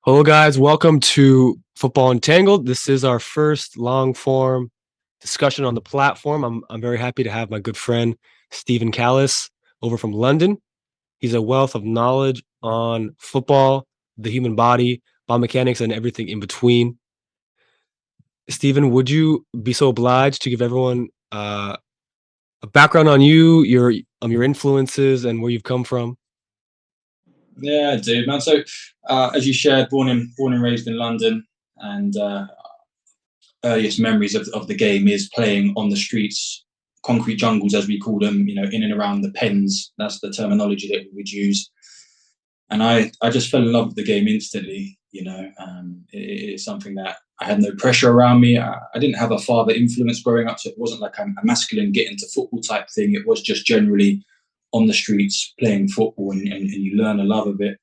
Hello, guys. Welcome to Football Entangled. This is our first long form discussion on the platform. I'm very happy to have my good friend Stephen Callis over from London. He's a wealth of knowledge on football, the human body, biomechanics, and everything in between. Stephen, would you be so obliged to give everyone a background on you, your influences, and where you've come from? Yeah, dude, man. So, as you shared, born and raised in London, and earliest memories of the game is playing on the streets, concrete jungles as we call them. In and around the pens. That's the terminology that we would use. And I just fell in love with the game instantly. It's something that I had no pressure around me. I didn't have a father influence growing up, so it wasn't like a masculine get into football type thing. It was just generally on the streets playing football, and you learn a love of it.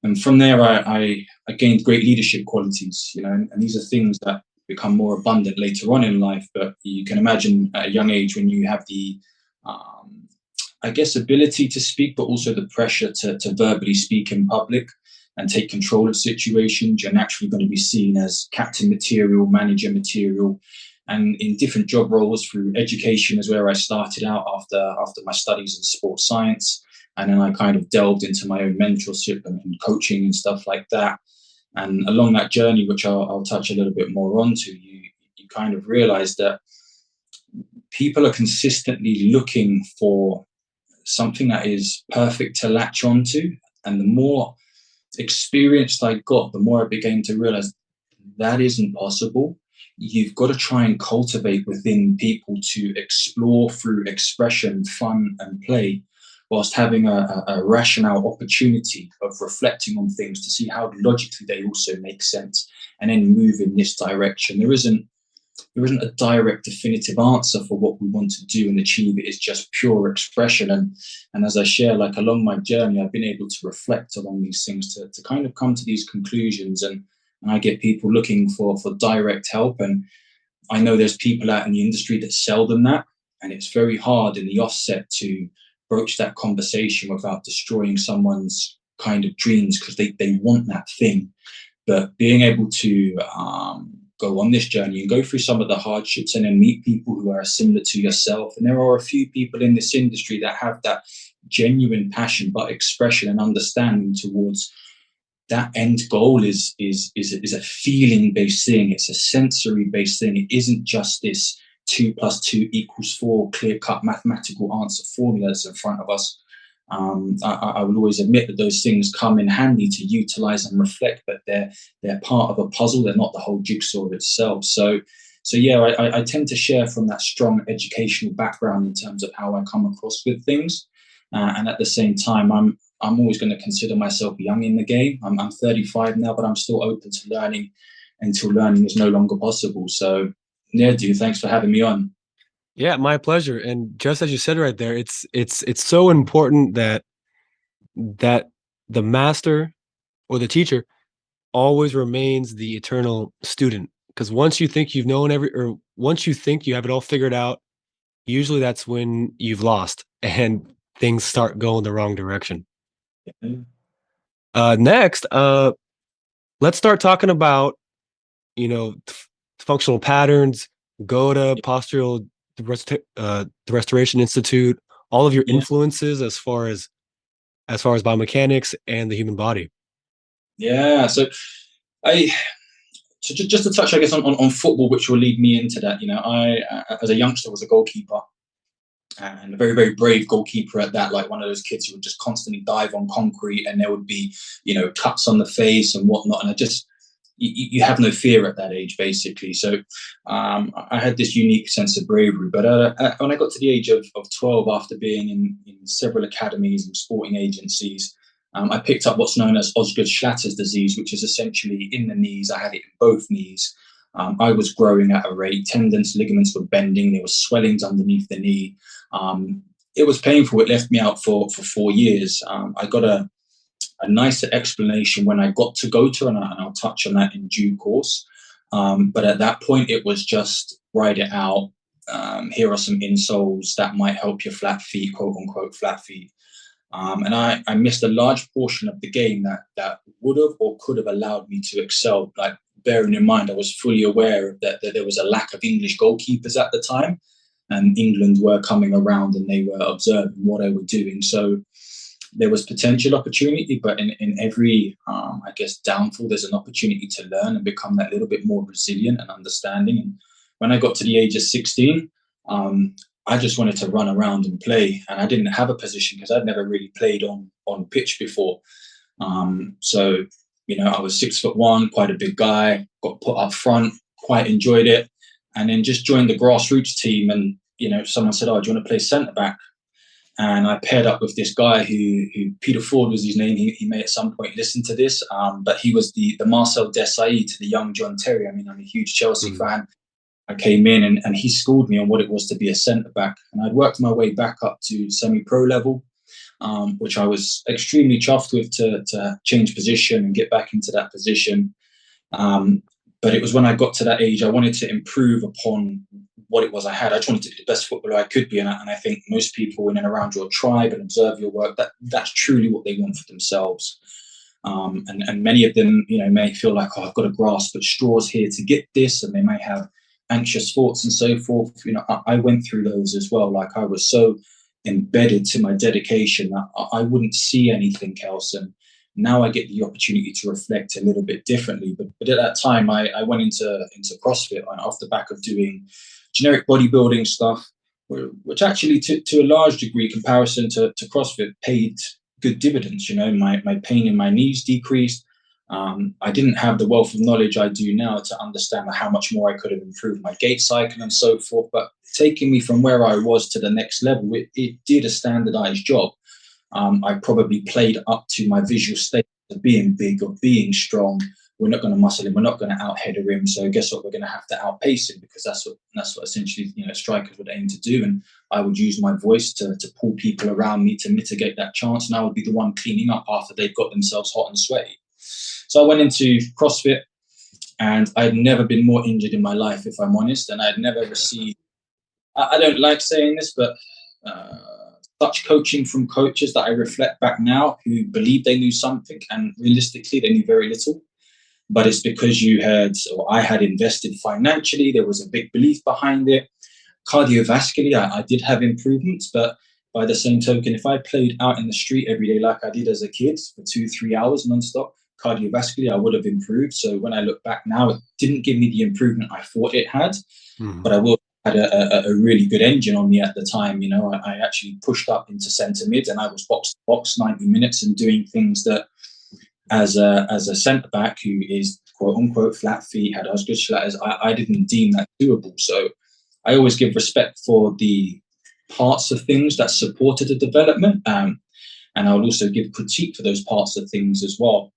And from there, I gained great leadership qualities, and these are things that become more abundant later on in life. But you can imagine at a young age when you have the, I guess, ability to speak, but also the pressure to verbally speak in public and take control of situations, you're naturally going to be seen as captain material, manager material. And in different job roles through education is where I started out after my studies in sports science. And then I kind of delved into my own mentorship and coaching and stuff like that. And along that journey, which I'll touch a little bit more onto, you kind of realize that people are consistently looking for something that is perfect to latch onto. And the more experienced I got, the more I began to realize that isn't possible. You've got to try and cultivate within people to explore through expression, fun, and play, whilst having a rational opportunity of reflecting on things to see how logically they also make sense and then move in this direction. There isn't a direct definitive answer for what we want to do and achieve. It is just pure expression. And as I share, like along my journey, I've been able to reflect along these things to kind of come to these conclusions. And I get people looking for direct help. And I know there's people out in the industry that sell them that. And it's very hard in the offset to broach that conversation without destroying someone's kind of dreams because they want that thing. But being able to go on this journey and go through some of the hardships and then meet people who are similar to yourself. And there are a few people in this industry that have that genuine passion, but expression and understanding towards that end goal is a feeling based thing. It's a sensory based thing. It isn't just this 2+2=4 clear cut mathematical answer formula that's in front of us. I will always admit that those things come in handy to utilize and reflect, but they're part of a puzzle. They're not the whole jigsaw itself. So yeah, I tend to share from that strong educational background in terms of how I come across with things, and at the same time, I'm always going to consider myself young in the game. I'm 35 now, but I'm still open to learning until learning is no longer possible. So yeah, dude, thanks for having me on. Yeah, my pleasure. And just as you said right there, it's so important that the master or the teacher always remains the eternal student. Because once you think you've known or once you think you have it all figured out, usually that's when you've lost and things start going the wrong direction. Next, let's start talking about, functional patterns, GOTA, postural the Restoration Institute, all of your Yeah, influences as far as biomechanics and the human body. yeah. I just to touch, I guess, on football, which will lead me into that. I as a youngster was a goalkeeper, and a very, very brave goalkeeper at that. Like one of those kids who would just constantly dive on concrete, and there would be, cuts on the face and whatnot. And you have no fear at that age, basically. So I had this unique sense of bravery. But when I got to the age of 12, after being in several academies and sporting agencies, I picked up what's known as Osgood-Schlatter's disease, which is essentially in the knees. I had it in both knees. I was growing at a rate. Tendons, ligaments were bending. There were swellings underneath the knee. It was painful. It left me out for 4 years. I got a nicer explanation when I got to GOTA, and I'll touch on that in due course. But at that point, it was just ride it out. Here are some insoles that might help your flat feet, quote unquote, flat feet. And I missed a large portion of the game that would have or could have allowed me to excel. Like, bearing in mind, I was fully aware of that there was a lack of English goalkeepers at the time, and England were coming around and they were observing what I was doing. So there was potential opportunity, but in every, I guess, downfall, there's an opportunity to learn and become that little bit more resilient and understanding. And when I got to the age of 16, I just wanted to run around and play, and I didn't have a position because I'd never really played on pitch before. So, I was 6'1", quite a big guy, got put up front, quite enjoyed it, and then just joined the grassroots team. And, someone said, "Oh, do you want to play centre back?" And I paired up with this guy who Peter Ford was his name. He may at some point listen to this, but he was the Marcel Desailly to the young John Terry. I mean, I'm a huge Chelsea fan. I came in and he schooled me on what it was to be a centre back. And I'd worked my way back up to semi-pro level, which I was extremely chuffed with to change position and get back into that position. But it was when I got to that age, I wanted to improve upon what it was I had. I just wanted to be the best footballer I could be. And I think most people in and around your tribe and observe your work, that's truly what they want for themselves. And many of them, may feel like, oh, I've got to grasp at straws here to get this. And they may have anxious thoughts and so forth. I went through those as well. Like, I was so embedded to my dedication that I wouldn't see anything else. And now I get the opportunity to reflect a little bit differently. But at that time, I went into CrossFit off the back of doing generic bodybuilding stuff, which actually, to a large degree, comparison to CrossFit, paid good dividends. My pain in my knees decreased. I didn't have the wealth of knowledge I do now to understand how much more I could have improved my gait cycle and so forth. But taking me from where I was to the next level, it did a standardized job. I probably played up to my visual state of being big, of being strong. We're not going to muscle him. We're not going to out-header him. So guess what? We're going to have to outpace him, because that's what essentially strikers would aim to do. And I would use my voice to pull people around me to mitigate that chance. And I would be the one cleaning up after they've got themselves hot and sweaty. So I went into CrossFit, and I'd never been more injured in my life, if I'm honest. And I'd never received, I don't like saying this, but such coaching from coaches that I reflect back now who believed they knew something, and realistically they knew very little. But it's because I had invested financially. There was a big belief behind it. Cardiovascularly, I did have improvements, but by the same token, if I played out in the street every day like I did as a kid for 2-3 hours nonstop, cardiovascularly, I would have improved. So when I look back now, it didn't give me the improvement I thought it had, but I will had a really good engine on me at the time. I actually pushed up into centre mid, and I was box to box 90 minutes and doing things that, as a centre back who is quote unquote flat feet, had as good slatters, I didn't deem that doable. So I always give respect for the parts of things that supported the development, and I would also give critique for those parts of things as well.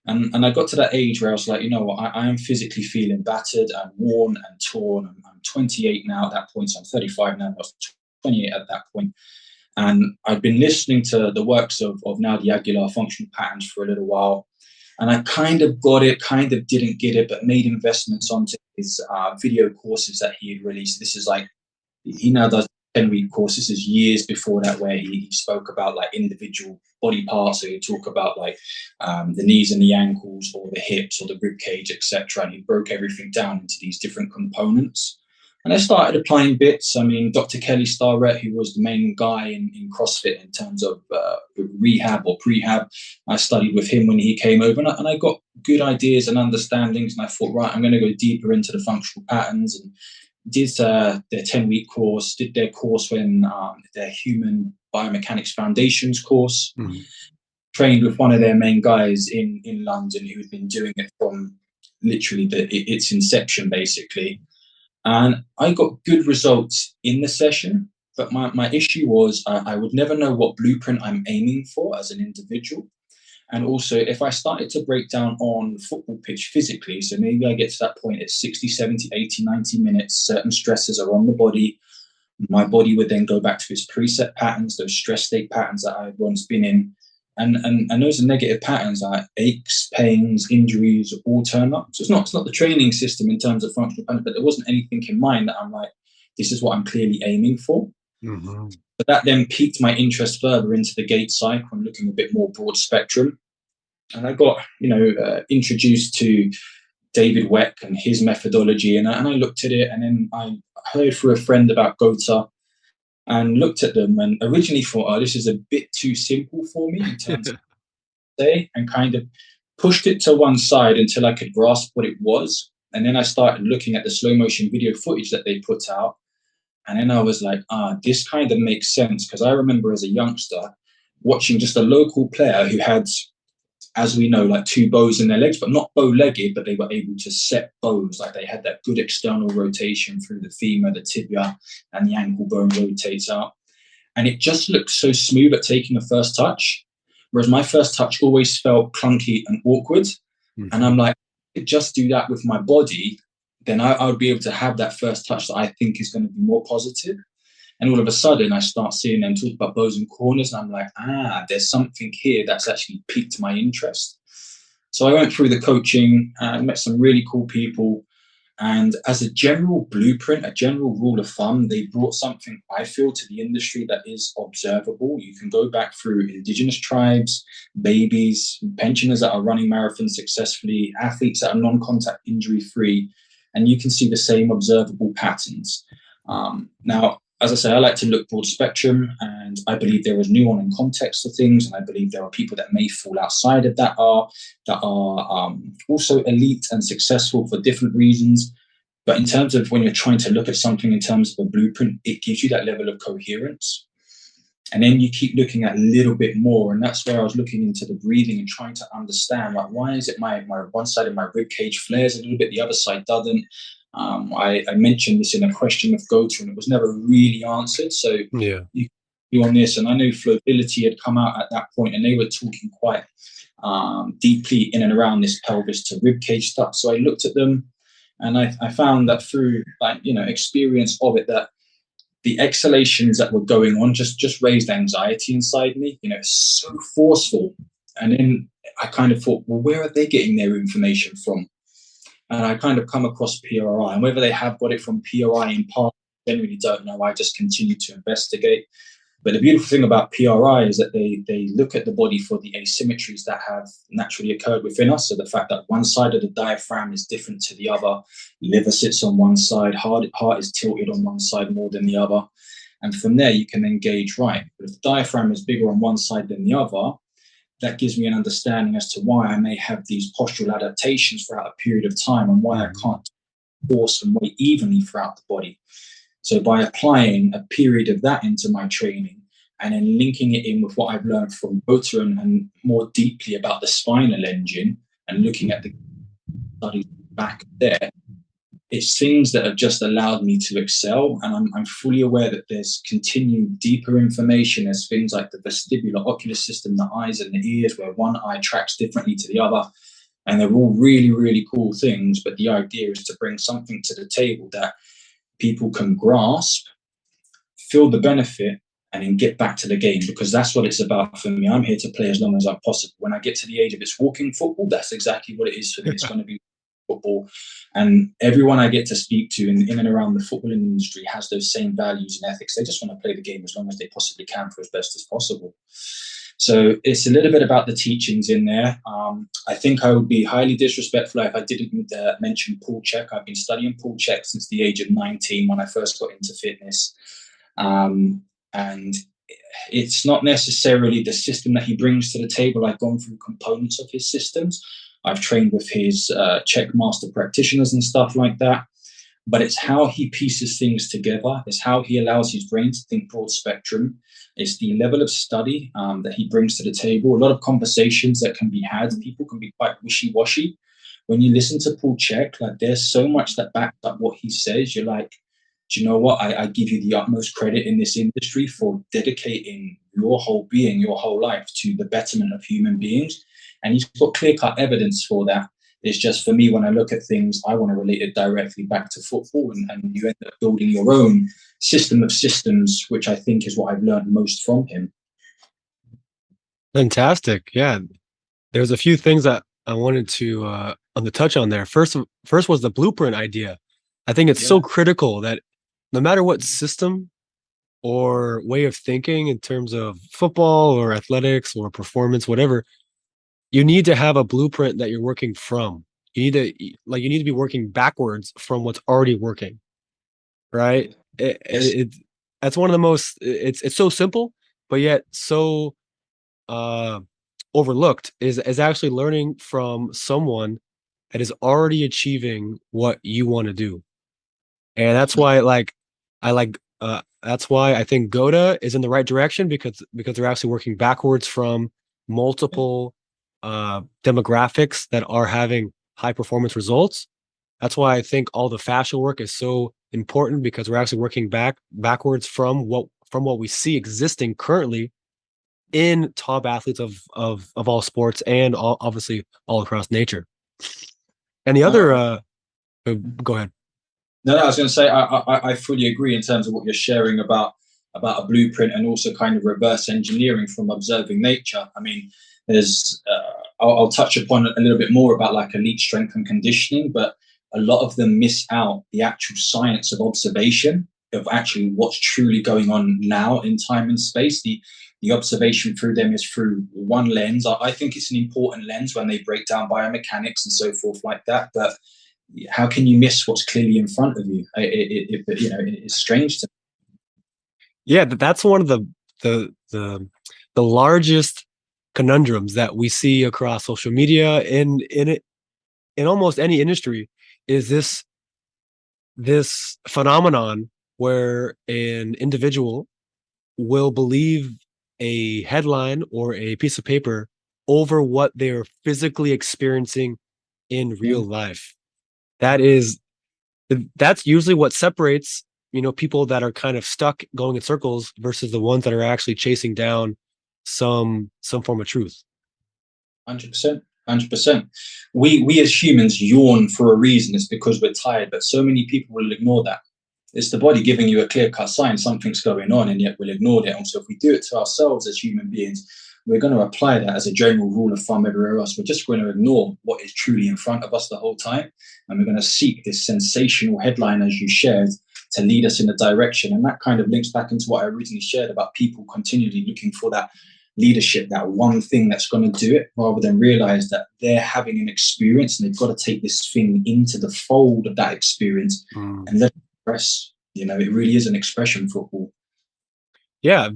And I got to that age where I was like, I am physically feeling battered and worn and torn. I'm 28 now at that point, so I'm 35 now. I was 28 at that point. And I'd been listening to the works of now the Aguilar functional patterns for a little while. And I kind of got it, kind of didn't get it, but made investments onto his video courses that he had released. This is like, he now does 10-week course. This is years before that, where he spoke about like individual body parts. So he'd talk about like the knees and the ankles, or the hips, or the rib cage, etc. And he broke everything down into these different components. And I started applying bits. I mean, Dr. Kelly Starrett, who was the main guy in CrossFit in terms of rehab or prehab, I studied with him when he came over, and I got good ideas and understandings. And I thought, right, I'm going to go deeper into the functional patterns, and did their 10-week course, did their course when their Human Biomechanics Foundations course, trained with one of their main guys in London who had been doing it from literally its inception, basically. And I got good results in the session, but my issue was I would never know what blueprint I'm aiming for as an individual. And also, if I started to break down on the football pitch physically, so maybe I get to that point at 60, 70, 80, 90 minutes, certain stresses are on the body. My body would then go back to its preset patterns, those stress state patterns that I had once been in. And those are negative patterns, like aches, pains, injuries, all turn up. So it's not the training system in terms of functional patterns, but there wasn't anything in mind that I'm like, this is what I'm clearly aiming for. But that then piqued my interest further into the gait cycle and looking a bit more broad spectrum. And I got, introduced to David Weck and his methodology, and I looked at it, and then I heard through a friend about Gota and looked at them, and originally thought, oh, this is a bit too simple for me in terms of day, and kind of pushed it to one side until I could grasp what it was. And then I started looking at the slow motion video footage that they put out. And then I was like, this kind of makes sense. Because I remember as a youngster watching just a local player who had, as we know, like two bows in their legs, but not bow-legged, but they were able to set bows. Like they had that good external rotation through the femur, the tibia, and the ankle bone rotates out. And it just looked so smooth at taking a first touch. Whereas my first touch always felt clunky and awkward. Mm-hmm. And I'm like, if I could just do that with my body, then I would be able to have that first touch that I think is going to be more positive. And all of a sudden, I start seeing them talk about bows and corners. And I'm like, there's something here that's actually piqued my interest. So I went through the coaching and met some really cool people. And as a general blueprint, a general rule of thumb, they brought something, I feel, to the industry that is observable. You can go back through indigenous tribes, babies, pensioners that are running marathons successfully, athletes that are non-contact injury-free, and you can see the same observable patterns. Now, as I say, I like to look broad spectrum, and I believe there is nuance and context to things, and I believe there are people that may fall outside of that are also elite and successful for different reasons. But in terms of when you're trying to look at something in terms of a blueprint, it gives you that level of coherence. And then you keep looking at a little bit more, and that's where I was looking into the breathing and trying to understand, like, why is it my one side of my rib cage flares a little bit, the other side doesn't. I mentioned this in a question with Gota, and it was never really answered. So you on this, and I know Flowbility had come out at that point, and they were talking quite deeply in and around this pelvis to rib cage stuff. So I looked at them, and I found that through experience of it, that the exhalations that were going on just raised anxiety inside me. So forceful. And then I kind of thought, well, where are they getting their information from? And I kind of come across PRI, and whether they have got it from PRI in part, I generally don't know. I just continue to investigate. But the beautiful thing about PRI is that they look at the body for the asymmetries that have naturally occurred within us. So the fact that one side of the diaphragm is different to the other, liver sits on one side, heart is tilted on one side more than the other. And from there, you can then gauge, right, if the diaphragm is bigger on one side than the other, that gives me an understanding as to why I may have these postural adaptations throughout a period of time, and why I can't force and weight evenly throughout the body. So by applying a period of that into my training, and then linking it in with what I've learned from Gota and more deeply about the spinal engine, and looking at the studies back there, it's things that have just allowed me to excel. And I'm fully aware that there's continued deeper information. There's things like the vestibular ocular system, the eyes and the ears, where one eye tracks differently to the other. And they're all really, really cool things. But the idea is to bring something to the table that people can grasp, feel the benefit, and then get back to the game, because that's what it's about for me. I'm here to play as long as I'm possible. When I get to the age of it's walking football, that's exactly what it is for me. It's going to be football. And everyone I get to speak to in and around the footballing industry has those same values and ethics. They just want to play the game as long as they possibly can for as best as possible. So it's a little bit about the teachings in there. I think I would be highly disrespectful if I didn't mention pull check. I've been studying pull check since the age of 19 when I first got into fitness. And it's not necessarily the system that he brings to the table. I've gone through components of his systems. I've trained with his check master practitioners and stuff like that. But it's how he pieces things together. It's how he allows his brain to think broad spectrum. It's the level of study that he brings to the table. A lot of conversations that can be had. People can be quite wishy-washy. When you listen to Paul Check, like, there's so much that backs up what he says. You're like, do you know what? I give you the utmost credit in this industry for dedicating your whole being, your whole life to the betterment of human beings. And he's got clear-cut evidence for that. It's just, for me, when I look at things, I want to relate it directly back to football, and you end up building your own system of systems, which I think is what I've learned most from him. Fantastic. Yeah. There's a few things that I wanted to on the touch on there. First was the blueprint idea. I think it's so critical that no matter what system or way of thinking in terms of football or athletics or performance, whatever, you need to have a blueprint that you're working from. You need to you need to be working backwards from what's already working, right? Yes. That's one of the most it's so simple, but yet so uh overlooked is actually learning from someone that is already achieving what you want to do. And that's why I like that's why I think Goda is in the right direction because they're actually working backwards from multiple demographics that are having high performance results. That's why I think all the fascia work is so important because we're actually working backwards from what we see existing currently in top athletes of all sports and obviously all across nature. And the other go ahead. No, I was going to say I fully agree in terms of what you're sharing about a blueprint and also kind of reverse engineering from observing nature. I mean, there's I'll touch upon a little bit more about like elite strength and conditioning, but a lot of them miss out the actual science of observation of actually what's truly going on now in time and space. The observation through them is through one lens. I think it's an important lens when they break down biomechanics and so forth like that, but how can you miss what's clearly in front of you? It's strange to Yeah, that's one of the largest conundrums that we see across social media in almost any industry is this phenomenon where an individual will believe a headline or a piece of paper over what they're physically experiencing in real me. life. That is that's usually what separates people that are kind of stuck going in circles versus the ones that are actually chasing down some form of truth. 100%. 100%. We as humans yawn for a reason. It's because we're tired, but so many people will ignore that. It's the body giving you a clear cut sign something's going on, and yet we'll ignore it. And so, if we do it to ourselves as human beings, we're going to apply that as a general rule of thumb everywhere else. We're just going to ignore what is truly in front of us the whole time. And we're going to seek this sensational headline, as you shared, to lead us in a direction. And that kind of links back into what I originally shared about people continually looking for that leadership, that one thing that's going to do it, rather than realize that they're having an experience and they've got to take this thing into the fold of that experience and let it express. It really is an expression, football. Yeah,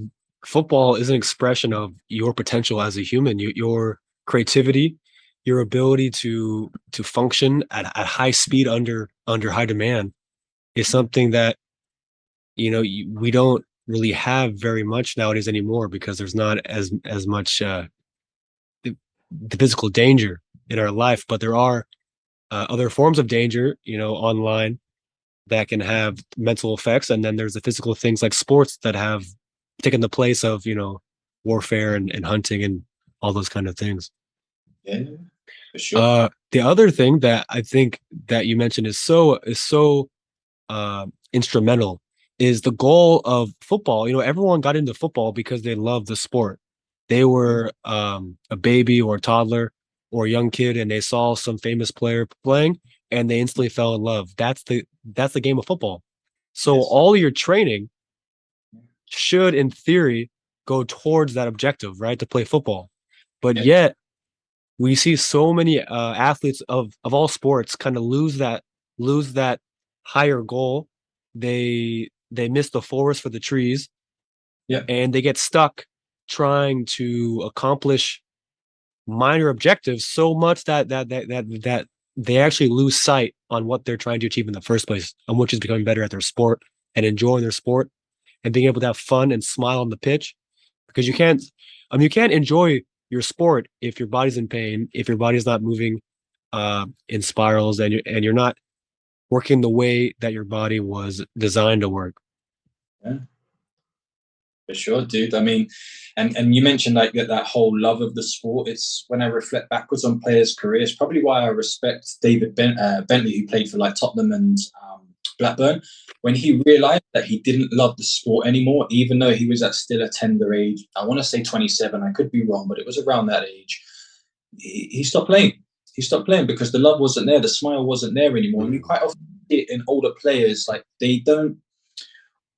football is an expression of your potential as a human, your creativity, your ability to function at high speed under high demand is something that we don't really have very much nowadays anymore because there's not as much the physical danger in our life, but there are other forms of danger, online that can have mental effects, and then there's the physical things like sports that have taken the place of warfare and hunting and all those kind of things. Yeah, for sure. The other thing that I think that you mentioned is so instrumental is the goal of football. Everyone got into football because they love the sport. They were a baby or a toddler or a young kid, and they saw some famous player playing, and they instantly fell in love. That's the game of football. So Yes. all your training should, in theory, go towards that objective, right? To play football. But Yeah. yet we see so many athletes of all sports kind of lose that higher goal. They miss the forest for the trees, Yeah. and they get stuck trying to accomplish minor objectives so much that they actually lose sight on what they're trying to achieve in the first place, on which is becoming better at their sport and enjoying their sport and being able to have fun and smile on the pitch. Because you can't enjoy your sport if your body's in pain, if your body's not moving in spirals, and you're not working the way that your body was designed to work. Yeah. For sure, dude. I mean, and you mentioned like that whole love of the sport. It's when I reflect backwards on players' careers, probably why I respect Bentley, who played for like Tottenham and Blackburn. When he realised that he didn't love the sport anymore, even though he was at still a tender age, I want to say 27. I could be wrong, but it was around that age. He stopped playing. He stopped playing because the love wasn't there, the smile wasn't there anymore. And you quite often see it in older players, like they don't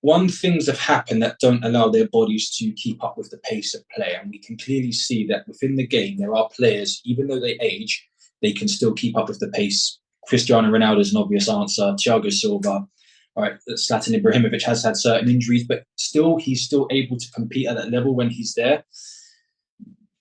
one, things have happened that don't allow their bodies to keep up with the pace of play. And we can clearly see that within the game, there are players, even though they age, they can still keep up with the pace. Cristiano Ronaldo is an obvious answer. Thiago Silva, all right, Zlatan Ibrahimovic has had certain injuries, but still, he's still able to compete at that level when he's there.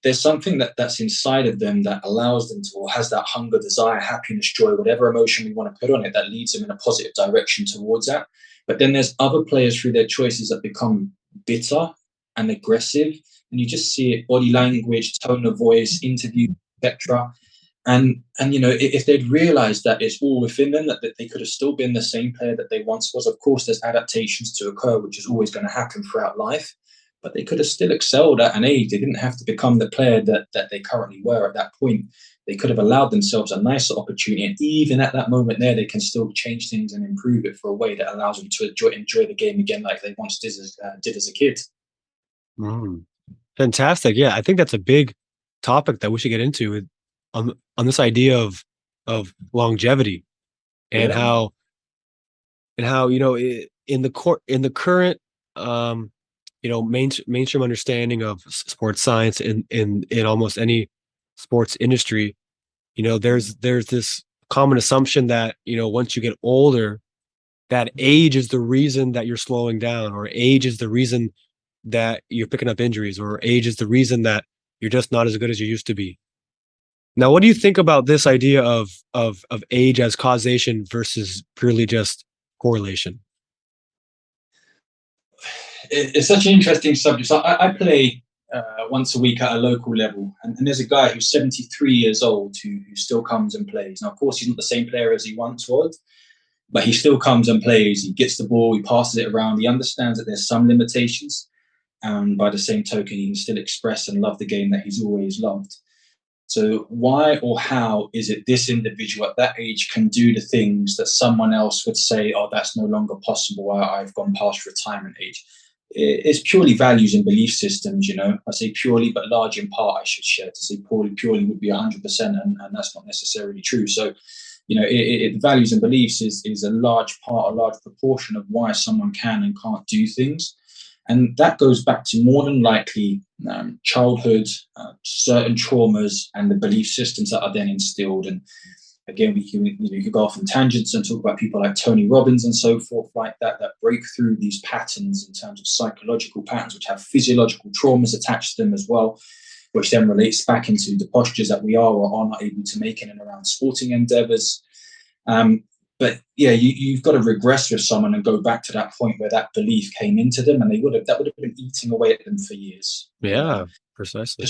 There's something that's inside of them that allows them to, or has that hunger, desire, happiness, joy, whatever emotion we want to put on it, that leads them in a positive direction towards that. But then there's other players through their choices that become bitter and aggressive, and you just see it, body language, tone of voice, interview, etc. And if they'd realized that it's all within them, that they could have still been the same player that they once was. Of course, there's adaptations to occur, which is always going to happen throughout life, but they could have still excelled at an age. They didn't have to become the player that they currently were at that point. They could have allowed themselves a nicer opportunity, and even at that moment there, they can still change things and improve it for a way that allows them to enjoy the game again like they once did as a kid. Mm. Fantastic. Yeah, I think that's a big topic that we should get into on this idea of longevity and Yeah. how in the current mainstream understanding of sports science in almost any sports industry, there's this common assumption that once you get older, that age is the reason that you're slowing down, or age is the reason that you're picking up injuries, or age is the reason that you're just not as good as you used to be. Now, what do you think about this idea of age as causation versus purely just correlation? It's such an interesting subject. So I play once a week at a local level, and there's a guy who's 73 years old who still comes and plays. Now, of course, he's not the same player as he once was, but he still comes and plays. He gets the ball, he passes it around. He understands that there's some limitations, and by the same token, he can still express and love the game that he's always loved. So why or how is it this individual at that age can do the things that someone else would say, oh, that's no longer possible, I've gone past retirement age? It's purely values and belief systems, I say purely, but large in part, I should share. To say purely would be 100%, and that's not necessarily true. So, values and beliefs is a large part, a large proportion of why someone can and can't do things. And that goes back to more than likely childhood, certain traumas, and the belief systems that are then instilled. And again, you could go off on tangents and talk about people like Tony Robbins and so forth, like that break through these patterns in terms of psychological patterns, which have physiological traumas attached to them as well, which then relates back into the postures that we are or are not able to make in and around sporting endeavors. But yeah, you've got to regress with someone and go back to that point where that belief came into them, and that would have been eating away at them for years. Yeah, precisely.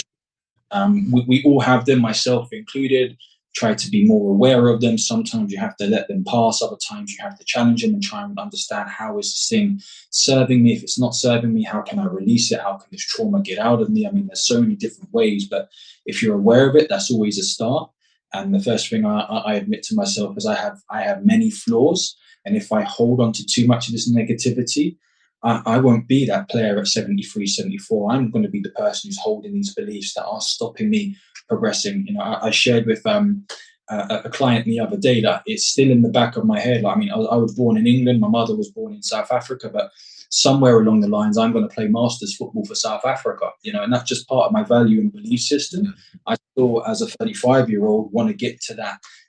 We all have them, myself included. Try to be more aware of them. Sometimes you have to let them pass. Other times you have to challenge them and try and understand, how is this thing serving me? If it's not serving me, how can I release it? How can this trauma get out of me? I mean, there's so many different ways, but if you're aware of it, that's always a start. And the first thing I admit to myself is I have many flaws. And if I hold on to too much of this negativity, I won't be that player at 73, 74. I'm going to be the person who's holding these beliefs that are stopping me progressing. I shared with a client the other day that it's still in the back of my head. I mean, I was born in England. My mother was born in South Africa, but somewhere along the lines, I'm going to play masters football for South Africa, and that's just part of my value and belief system. I still, as a 35-year-old, want to get to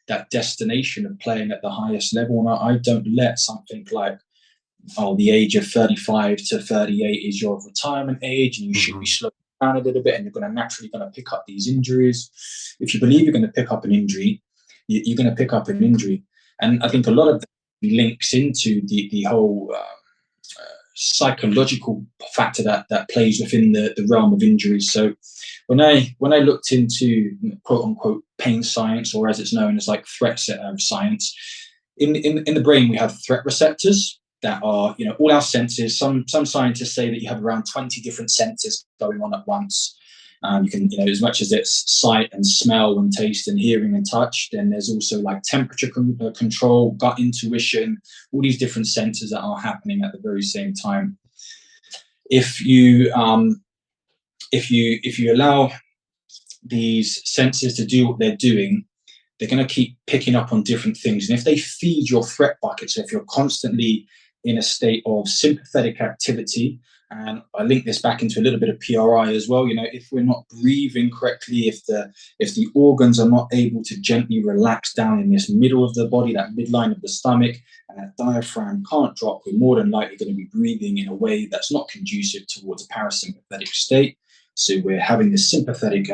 that destination of playing at the highest level. And I don't let something like, the age of 35 to 38 is your retirement age, and you should be slowing down a little bit, and you're naturally going to pick up these injuries. If you believe you're going to pick up an injury, you're going to pick up an injury. And I think a lot of that links into the whole psychological factor that plays within the realm of injuries. So when I looked into quote unquote pain science, or as it's known as like threat science, in the brain we have threat receptors that are all our senses. Some scientists say that you have around 20 different senses going on at once. You can, as much as it's sight and smell and taste and hearing and touch, then there's also like temperature control, gut intuition, all these different senses that are happening at the very same time. If you allow these senses to do what they're doing, they're going to keep picking up on different things. And if they feed your threat bucket, so if you're constantly in a state of sympathetic activity. And I link this back into a little bit of PRI as well. If we're not breathing correctly, if the organs are not able to gently relax down in this middle of the body, that midline of the stomach, and that diaphragm can't drop, we're more than likely going to be breathing in a way that's not conducive towards a parasympathetic state. So we're having the sympathetic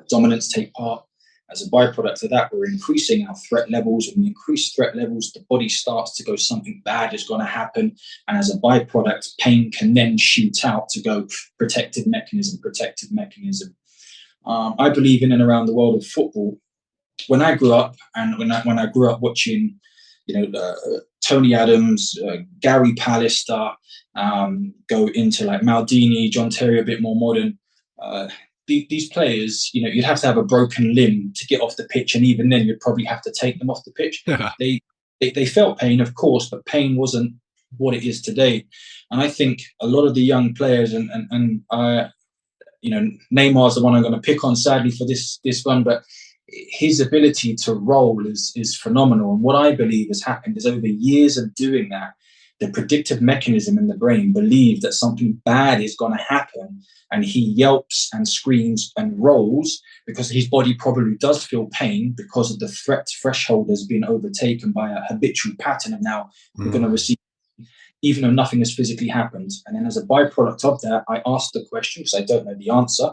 dominance take part. As a byproduct of that, we're increasing our threat levels. When we increase threat levels, the body starts to go, something bad is going to happen. And as a byproduct, pain can then shoot out to go protective mechanism. I believe in and around the world of football. When I grew up, and when I grew up watching, Tony Adams, Gary Pallister, go into like Maldini, John Terry, a bit more modern. These players, you'd have to have a broken limb to get off the pitch, and even then, you'd probably have to take them off the pitch. Yeah. They felt pain, of course, but pain wasn't what it is today. And I think a lot of the young players, and Neymar's the one I'm going to pick on, sadly, for this one, but his ability to roll is phenomenal. And what I believe has happened is, over years of doing that, the predictive mechanism in the brain believes that something bad is going to happen, and he yelps and screams and rolls because his body probably does feel pain because of the threat threshold has been overtaken by a habitual pattern, and now we're going to receive, even though nothing has physically happened. And then as a byproduct of that, I asked the question, because I don't know the answer,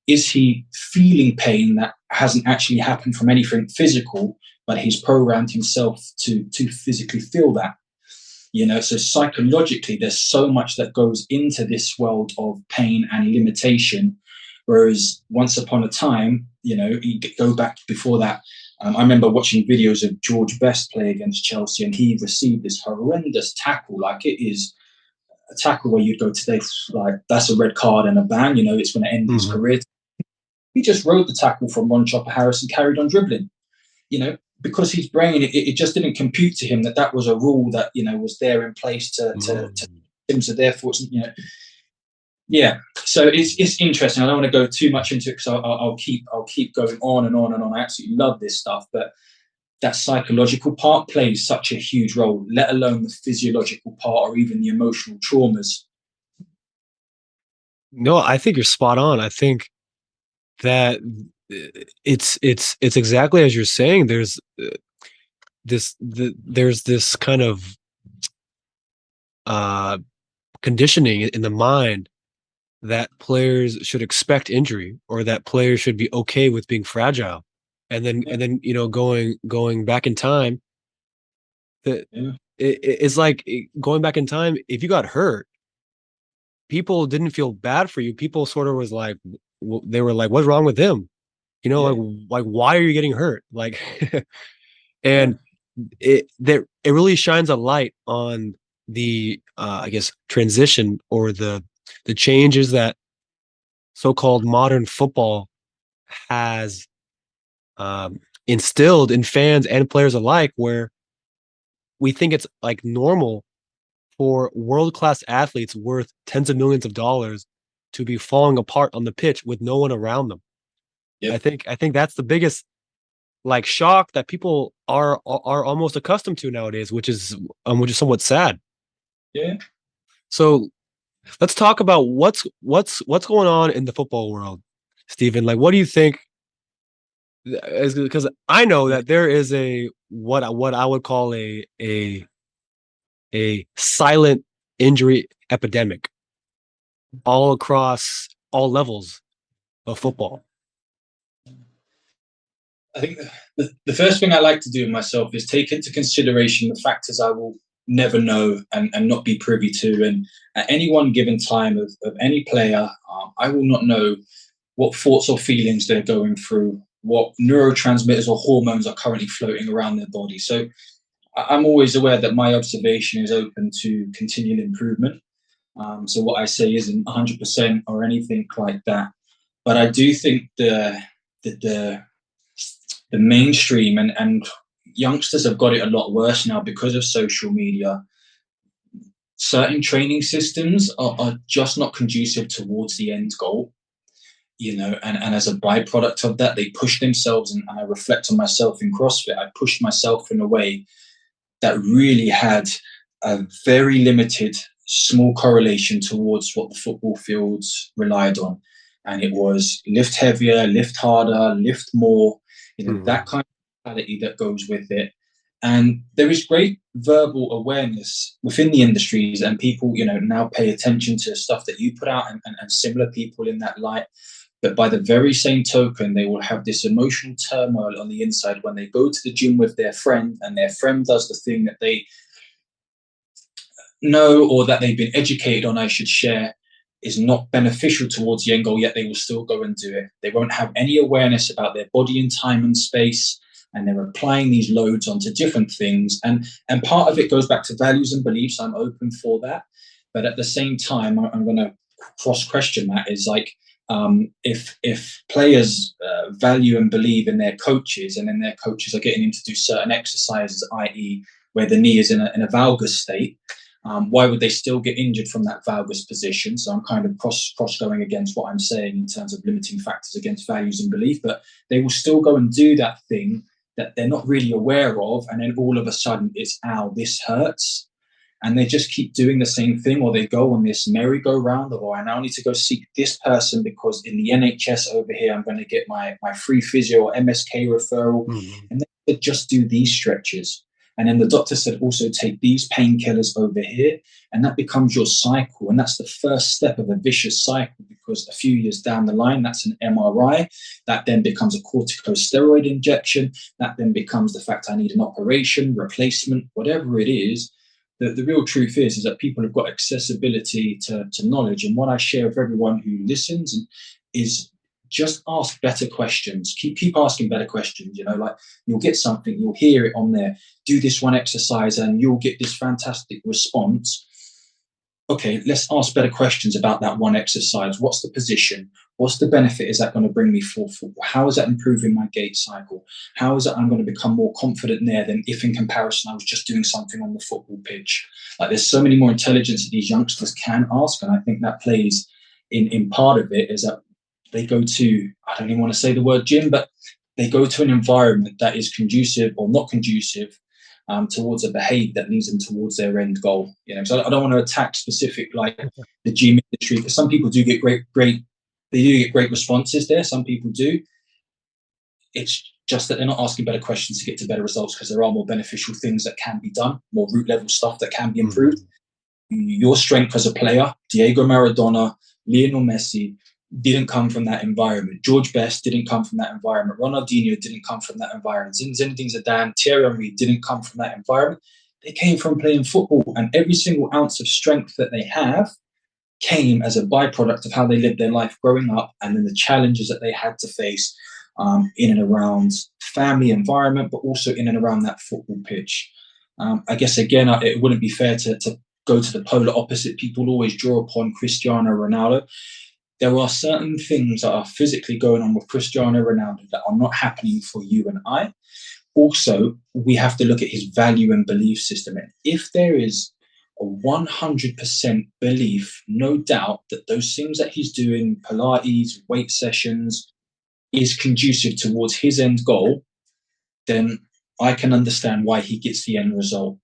is he feeling pain that hasn't actually happened from anything physical, but he's programmed himself to physically feel that? So psychologically, there's so much that goes into this world of pain and limitation. Whereas once upon a time, you go back before that. I remember watching videos of George Best play against Chelsea, and he received this horrendous tackle. Like, it is a tackle where you'd go today, like, that's a red card and a ban. It's going to end his career. He just rode the tackle from Ron Chopper Harris and carried on dribbling. Because his brain, it just didn't compute to him that was a rule that was there in place to him. So therefore, yeah. So it's interesting. I don't want to go too much into it, because I'll keep going on and on and on. I absolutely love this stuff, but that psychological part plays such a huge role, let alone the physiological part or even the emotional traumas. No, I think you're spot on. I think that it's exactly as you're saying. There's this kind of conditioning in the mind that players should expect injury, or that players should be okay with being fragile. And then going back in time, it's like going back in time, if you got hurt, people didn't feel bad for you. People sort of was like, they were like, what's wrong with him? Like, why are you getting hurt? Like, and it really shines a light on the I guess transition, or the changes that so-called modern football has instilled in fans and players alike, where we think it's like normal for world-class athletes worth tens of millions of dollars to be falling apart on the pitch with no one around them. Yep. I think that's the biggest like shock that people are almost accustomed to nowadays, which is somewhat sad. Yeah. So let's talk about what's going on in the football world, Stephen. Like, what do you think? Because I know that there is a what I would call a silent injury epidemic all across all levels of football. I think the first thing I like to do myself is take into consideration the factors I will never know and not be privy to. And at any one given time of any player, I will not know what thoughts or feelings they're going through, what neurotransmitters or hormones are currently floating around their body. So I'm always aware that my observation is open to continual improvement. So what I say isn't 100% or anything like that. But I do think the mainstream and youngsters have got it a lot worse now because of social media. Certain training systems are just not conducive towards the end goal, and as a byproduct of that, they push themselves, and I reflect on myself in CrossFit. I pushed myself in a way that really had a very limited, small correlation towards what the football fields relied on. And it was lift heavier, lift harder, lift more, that kind of mentality that goes with it. And there is great verbal awareness within the industries, and people, now pay attention to stuff that you put out and similar people in that light. But by the very same token, they will have this emotional turmoil on the inside when they go to the gym with their friend and their friend does the thing that they know or that they've been educated on, I should share, is not beneficial towards the end goal, yet they will still go and do it. They won't have any awareness about their body in time and space, and they're applying these loads onto different things. And part of it goes back to values and beliefs. I'm open for that. But at the same time, I'm going to cross-question that is like, if players value and believe in their coaches, and then their coaches are getting them to do certain exercises, i.e. where the knee is in a valgus state, why would they still get injured from that valgus position? So I'm kind of cross going against what I'm saying in terms of limiting factors against values and belief, but they will still go and do that thing that they're not really aware of, and then all of a sudden it's, ow, this hurts. And they just keep doing the same thing, or they go on this merry-go-round of, I now need to go seek this person because in the NHS over here, I'm going to get my free physio or MSK referral. And they just do these stretches. And then the doctor said, also take these painkillers over here. And that becomes your cycle. And that's the first step of a vicious cycle, because a few years down the line, that's an MRI. That then becomes a corticosteroid injection. That then becomes the fact I need an operation, replacement, whatever it is. The real truth is that people have got accessibility to knowledge. And what I share with everyone who listens is just ask better questions. Keep asking better questions. Like you'll get something, you'll hear it on there. Do this one exercise and you'll get this fantastic response. Okay, let's ask better questions about that one exercise. What's the position? What's the benefit is that going to bring me for? How is that improving my gait cycle? How is it I'm going to become more confident there than if in comparison I was just doing something on the football pitch? Like there's so many more intelligence that these youngsters can ask. And I think that plays in part of it is that they go to, I don't even want to say the word gym, but they go to an environment that is conducive or not conducive towards a behavior that leads them towards their end goal. So I don't want to attack specific like the gym industry, because some people do get great responses there. Some people do. It's just that they're not asking better questions to get to better results, because there are more beneficial things that can be done, more root level stuff that can be improved. Your strength as a player, Diego Maradona, Lionel Messi, didn't come from that environment. George Best didn't come from that environment. Ronaldinho didn't come from that environment. Zinedine Zidane, Thierry Henry didn't come from that environment. They came from playing football, and every single ounce of strength that they have came as a byproduct of how they lived their life growing up, and then the challenges that they had to face in and around family environment, but also in and around that football pitch. I guess, again, it wouldn't be fair to go to the polar opposite. People always draw upon Cristiano Ronaldo. There are certain things that are physically going on with Cristiano Ronaldo that are not happening for you and I. Also, we have to look at his value and belief system. And if there is a 100% belief, no doubt, that those things that he's doing, Pilates, weight sessions, is conducive towards his end goal, then I can understand why he gets the end result.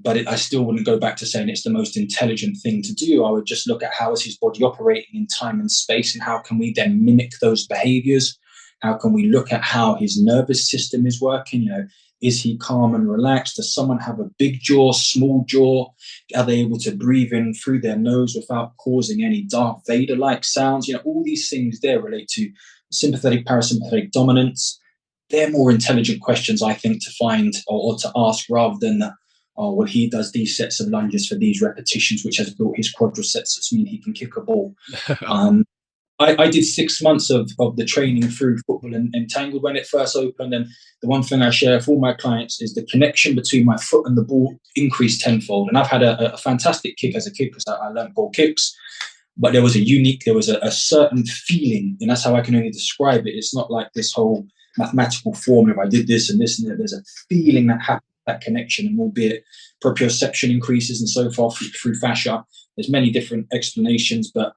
But I still wouldn't go back to saying it's the most intelligent thing to do. I would just look at how is his body operating in time and space, and how can we then mimic those behaviors? How can we look at how his nervous system is working? Is he calm and relaxed? Does someone have a big jaw, small jaw? Are they able to breathe in through their nose without causing any Darth Vader-like sounds? All these things there relate to sympathetic, parasympathetic dominance. They're more intelligent questions, I think, to find or to ask, rather than he does these sets of lunges for these repetitions, which has built his quadriceps, which means he can kick a ball. I did 6 months of the training through football and Entangled when it first opened. And the one thing I share for all my clients is the connection between my foot and the ball increased tenfold. And I've had a fantastic kick as a kid, because I learned ball kicks. But there was a certain feeling, and that's how I can only describe it. It's not like this whole mathematical formula. If I did this and this and that, there's a feeling that happens, that connection, and albeit proprioception increases and so far through fascia. There's many different explanations, but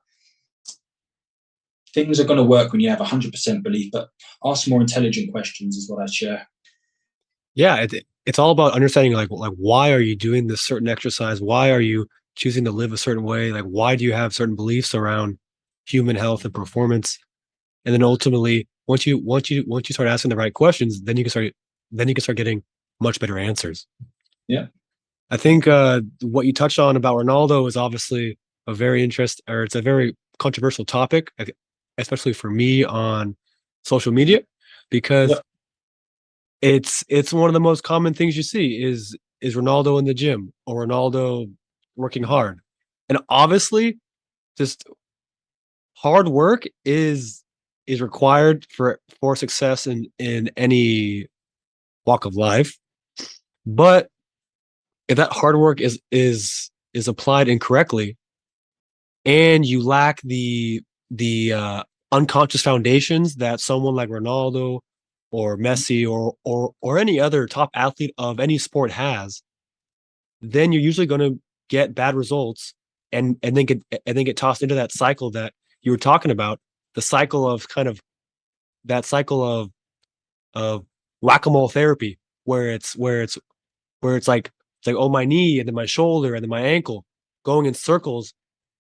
things are going to work when you have 100% belief. But ask more intelligent questions is what I share. Yeah, it's all about understanding like why are you doing this certain exercise? Why are you choosing to live a certain way? Like why do you have certain beliefs around human health and performance? And then ultimately, once you start asking the right questions, then you can start getting much better answers. Yeah. I think what you touched on about Ronaldo is obviously a very it's a very controversial topic, especially for me on social media, because Yeah. it's one of the most common things you see is Ronaldo in the gym or Ronaldo working hard. And obviously, just hard work is required for success in any walk of life. But if that hard work is applied incorrectly and you lack the unconscious foundations that someone like Ronaldo or Messi or any other top athlete of any sport has, then you're usually going to get bad results and then get tossed into that cycle that you were talking about, the cycle of kind of that cycle of whack-a-mole therapy where it's like oh my knee and then my shoulder and then my ankle going in circles,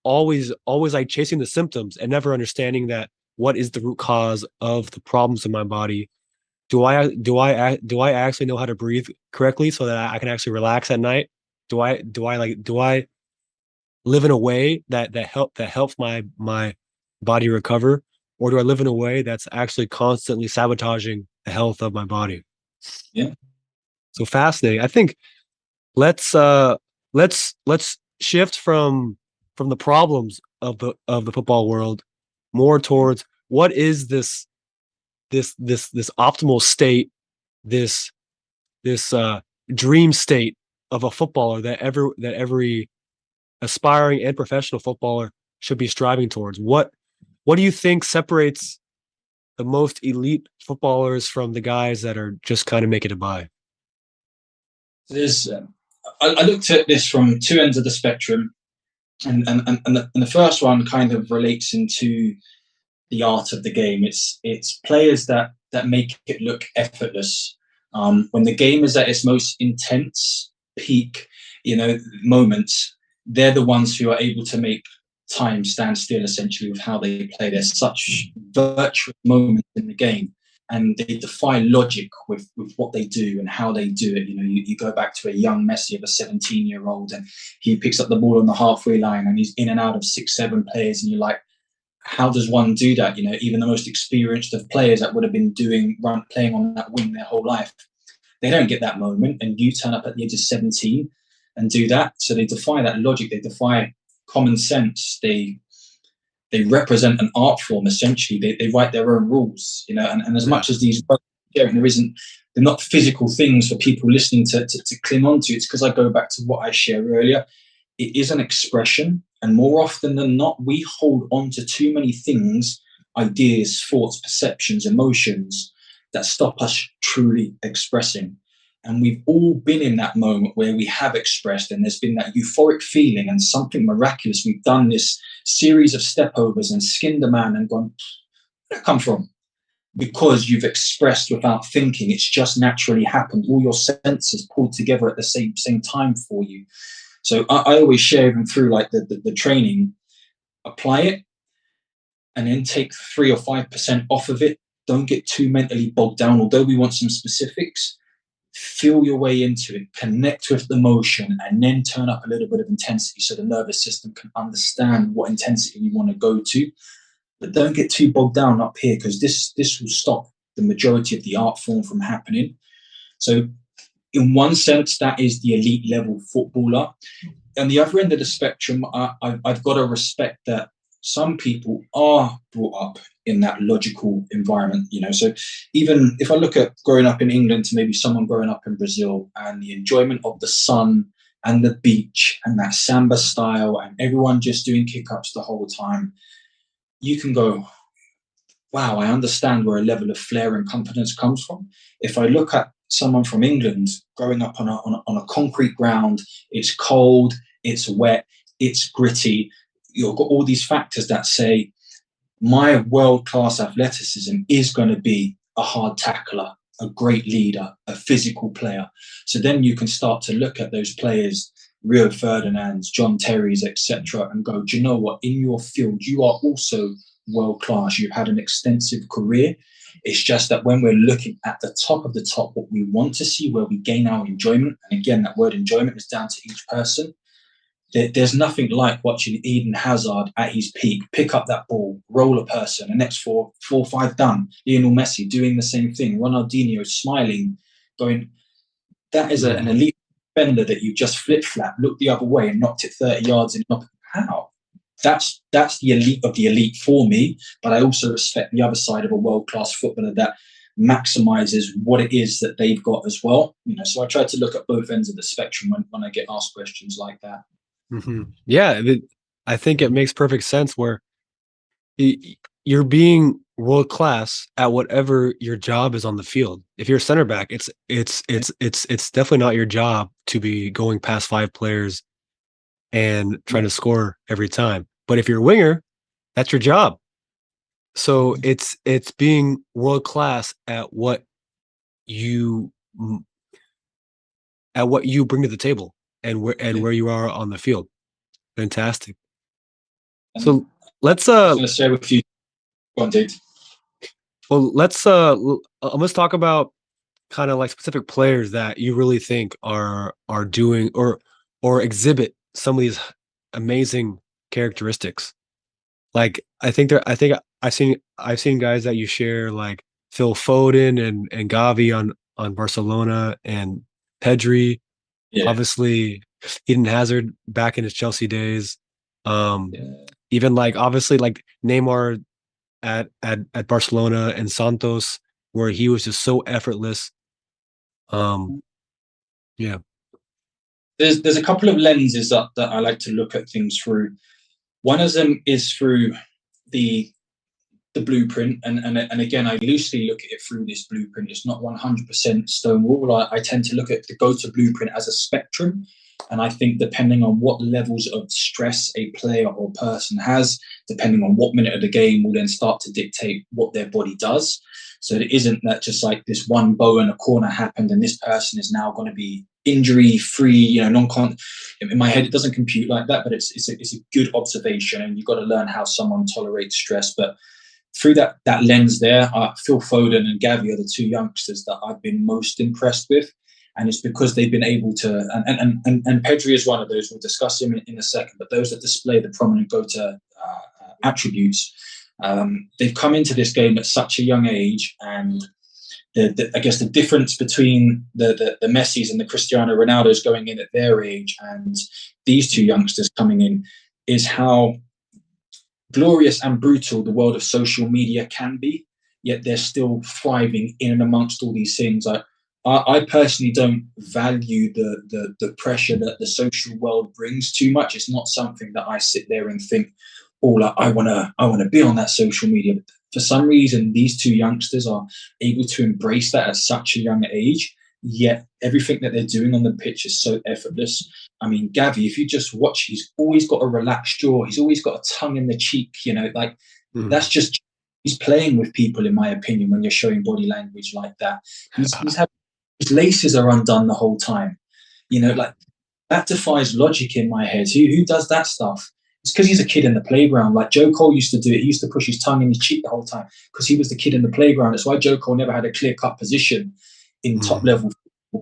always like chasing the symptoms and never understanding that what is the root cause of the problems in my body. Do I actually know how to breathe correctly so that I can actually relax at night? Do I live in a way that helps my body recover, or do I live in a way that's actually constantly sabotaging the health of my body? Yeah. So fascinating. I think let's uh let's shift from the problems of the football world more towards what is this optimal state, this this dream state of a footballer that every aspiring and professional footballer should be striving towards. What do you think separates the most elite footballers from the guys that are just kind of making it by? There's, I looked at this from two ends of the spectrum, and the first one kind of relates into the art of the game. It's players that make it look effortless. When the game is at its most intense peak, moments, they're the ones who are able to make time stand still essentially with how they play. There's such virtuous moments in the game, and they defy logic with what they do and how they do it. You go back to a young Messi of a 17-year-old, and he picks up the ball on the halfway line, and he's in and out of 6, 7 players, and you're like, how does one do that? Even the most experienced of players that would have been playing on that wing their whole life, they don't get that moment. And you turn up at the age of 17 and do that. So they defy that logic. They defy common sense. They represent an art form essentially. They write their own rules. And as much as these they're not physical things for people listening to cling on to. It's because I go back to what I shared earlier. It is an expression, and more often than not, we hold on to too many things, ideas, thoughts, perceptions, emotions that stop us truly expressing. And we've all been in that moment where we have expressed, and there's been that euphoric feeling and something miraculous. We've done this series of stepovers and skinned a man and gone, where'd that come from? Because you've expressed without thinking. It's just naturally happened. All your senses pulled together at the same time for you. So I always share them through like the training, apply it, and then take 3 or 5% off of it. Don't get too mentally bogged down. Although we want some specifics, feel your way into it, connect with the motion, and then turn up a little bit of intensity so the nervous system can understand what intensity you want to go to. But don't get too bogged down up here, because this will stop the majority of the art form from happening. So in one sense, that is the elite level footballer. On the other end of the spectrum, I've got to respect that some people are brought up in that logical environment. So even if I look at growing up in England to maybe someone growing up in Brazil, and the enjoyment of the sun and the beach and that samba style and everyone just doing kick-ups the whole time, you can go, wow, I understand where a level of flair and confidence comes from. If I look at someone from England growing up on a concrete ground, it's cold, it's wet, it's gritty. You've got all these factors that say my world-class athleticism is going to be a hard tackler. a great leader, a physical player. So then you can start to look at those players, Rio Ferdinands, John Terrys, etc., and go, do you know what? In your field, you are also world class. You've had an extensive career. It's just that when we're looking at the top of the top, what we want to see, where we gain our enjoyment, and again, that word enjoyment is down to each person. There's nothing like watching Eden Hazard at his peak, pick up that ball, roll a person, the next four, 5 done. Lionel Messi doing the same thing. Ronaldinho smiling, going, that is an elite defender that you just flip-flap, looked the other way and knocked it 30 yards in. How? That's the elite of the elite for me, but I also respect the other side of a world-class footballer that maximizes what it is that they've got as well. So I try to look at both ends of the spectrum when I get asked questions like that. Mm-hmm. Yeah, I think it makes perfect sense where you're being world class at whatever your job is on the field. If you're a center back, it's definitely not your job to be going past 5 players and trying to score every time. But if you're a winger, that's your job. So it's being world class at what you bring to the table and where you are on the field. Fantastic. So let's I was going to share with you. Go on, dude. Well, let's talk about kind of like specific players that you really think are doing or exhibit some of these amazing characteristics. Like I think I've seen guys that you share like Phil Foden and Gavi on Barcelona, and Pedri, obviously Eden Hazard back in his Chelsea days. Even like obviously like Neymar at Barcelona and Santos, where he was just so effortless. Yeah. There's a couple of lenses that I like to look at things through. One of them is through the blueprint, and again, I loosely look at it through this blueprint. It's not 100% stonewall. I tend to look at the go-to blueprint as a spectrum, and I think depending on what levels of stress a player or person has, depending on what minute of the game, will then start to dictate what their body does. So it isn't that just like this one bow in a corner happened and this person is now going to be injury-free, non-con. In my head, it doesn't compute like that, but it's a good observation, and you've got to learn how someone tolerates stress. But through that lens there, Phil Foden and Gavi are the 2 youngsters that I've been most impressed with. And it's because they've been able to, and Pedri is one of those, we'll discuss him in a second, but those that display the prominent go-to attributes, they've come into this game at such a young age. And I guess the difference between the Messis and the Cristiano Ronaldos going in at their age and these 2 youngsters coming in is how glorious and brutal the world of social media can be, yet they're still thriving in and amongst all these things. I personally don't value the pressure that the social world brings too much. It's not something that I sit there and think, I want to be on that social media. But for some reason, these 2 youngsters are able to embrace that at such a young age, yet everything that they're doing on the pitch is so effortless. I mean, Gavi, if you just watch, he's always got a relaxed jaw. He's always got a tongue in the cheek, that's just, he's playing with people, in my opinion, when you're showing body language like that. He's having, his laces are undone the whole time. That defies logic in my head. Who does that stuff? It's because he's a kid in the playground. Like Joe Cole used to do it. He used to push his tongue in his cheek the whole time because he was the kid in the playground. That's why Joe Cole never had a clear-cut position in top level.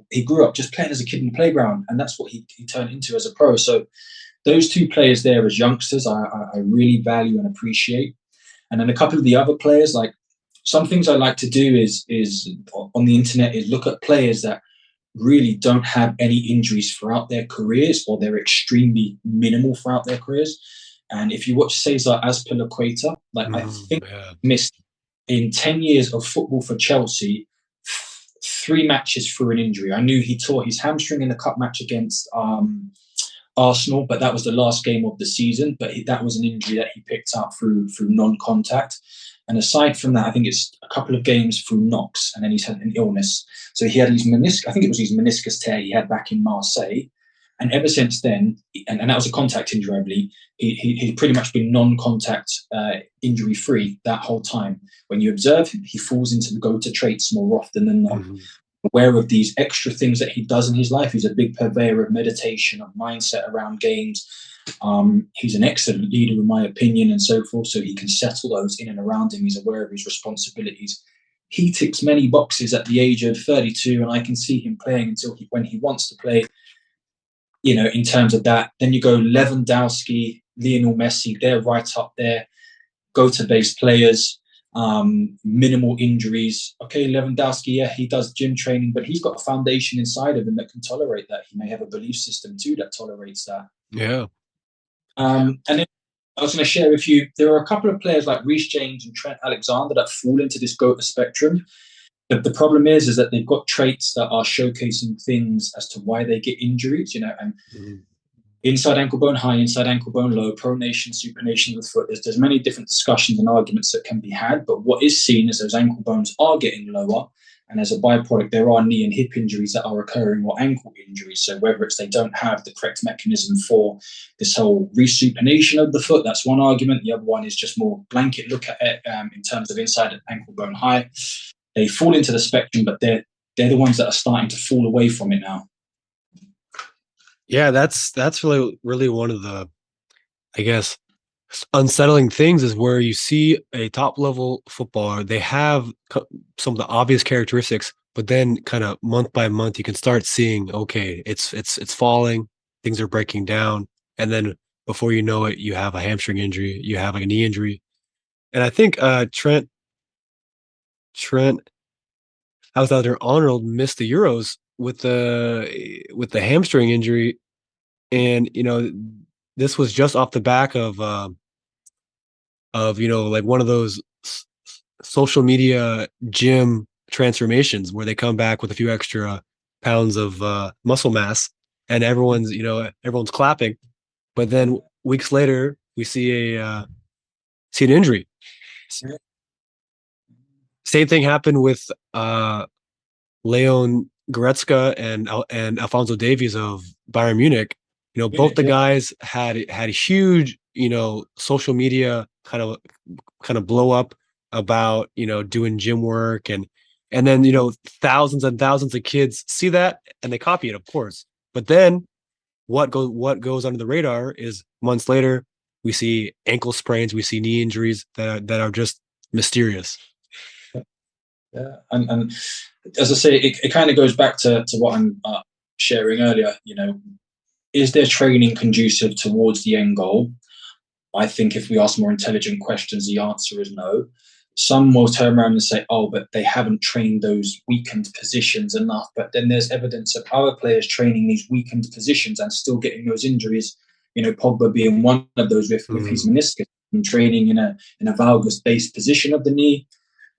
He grew up just playing as a kid in the playground, and that's what he turned into as a pro. So those 2 players there as youngsters, I really value and appreciate. And then a couple of the other players, like some things I like to do is on the internet is look at players that really don't have any injuries throughout their careers, or they're extremely minimal throughout their careers. And if you watch Cesar Azpilicueta, I think missed in 10 years of football for Chelsea, 3 matches through an injury. I knew he tore his hamstring in the cup match against Arsenal, but that was the last game of the season. But that was an injury that he picked up through non-contact. And aside from that, I think it's a couple of games through knocks, and then he's had an illness. So he had his meniscus, I think it was his meniscus tear he had back in Marseille. And ever since then, and that was a contact injury, I believe, he's pretty much been non-contact injury free that whole time. When you observe him, he falls into the go-to traits more often than not. Mhm. Aware of these extra things that he does in his life. He's a big purveyor of meditation, of mindset around games. He's an excellent leader, in my opinion, and so forth. So he can settle those in and around him. He's aware of his responsibilities. He ticks many boxes at the age of 32, and I can see him playing until when he wants to play. In terms of that, then you go Lewandowski, Lionel Messi. They're right up there. Go-to-based players. Minimal injuries. Okay, Lewandowski, yeah, he does gym training, but he's got a foundation inside of him that can tolerate that. He may have a belief system too that tolerates that. Yeah. And then I was going to share with you, there are a couple of players like Reece James and Trent Alexander that fall into this GOAT spectrum. But the problem is that they've got traits that are showcasing things as to why they get injuries, and inside ankle bone high, inside ankle bone low, pronation, supination of the foot. There's many different discussions and arguments that can be had, but what is seen is those ankle bones are getting lower, and as a byproduct, there are knee and hip injuries that are occurring, or ankle injuries. So whether it's they don't have the correct mechanism for this whole resupination of the foot, that's one argument. The other one is just more blanket look at it in terms of inside ankle bone high. They fall into the spectrum, but they're the ones that are starting to fall away from it now. Yeah, that's really one of the, I guess, unsettling things is where you see a top level footballer. They have some of the obvious characteristics, but then kind of month by month, you can start seeing, okay, it's falling, things are breaking down, and then before you know it, you have a hamstring injury, you have like a knee injury, and I think Trent Alexander-Arnold missed the Euros with the hamstring injury, and this was just off the back of like one of those social media gym transformations where they come back with a few extra pounds of muscle mass, and everyone's clapping, but then weeks later we see an injury. Same thing happened with Leon Goretzka and Alfonso Davies of Bayern Munich. Both the guys had huge, social media kind of blow up about, doing gym work, and then, thousands and thousands of kids see that and they copy it, of course. But then what goes under the radar is months later, we see ankle sprains, we see knee injuries that are just mysterious. Yeah, and as I say, it kind of goes back to what I'm sharing earlier. Is their training conducive towards the end goal? I think if we ask more intelligent questions, the answer is no. Some will turn around and say, oh, but they haven't trained those weakened positions enough. But then there's evidence of other players training these weakened positions and still getting those injuries. Pogba being one of those with his meniscus and training in a valgus-based position of the knee.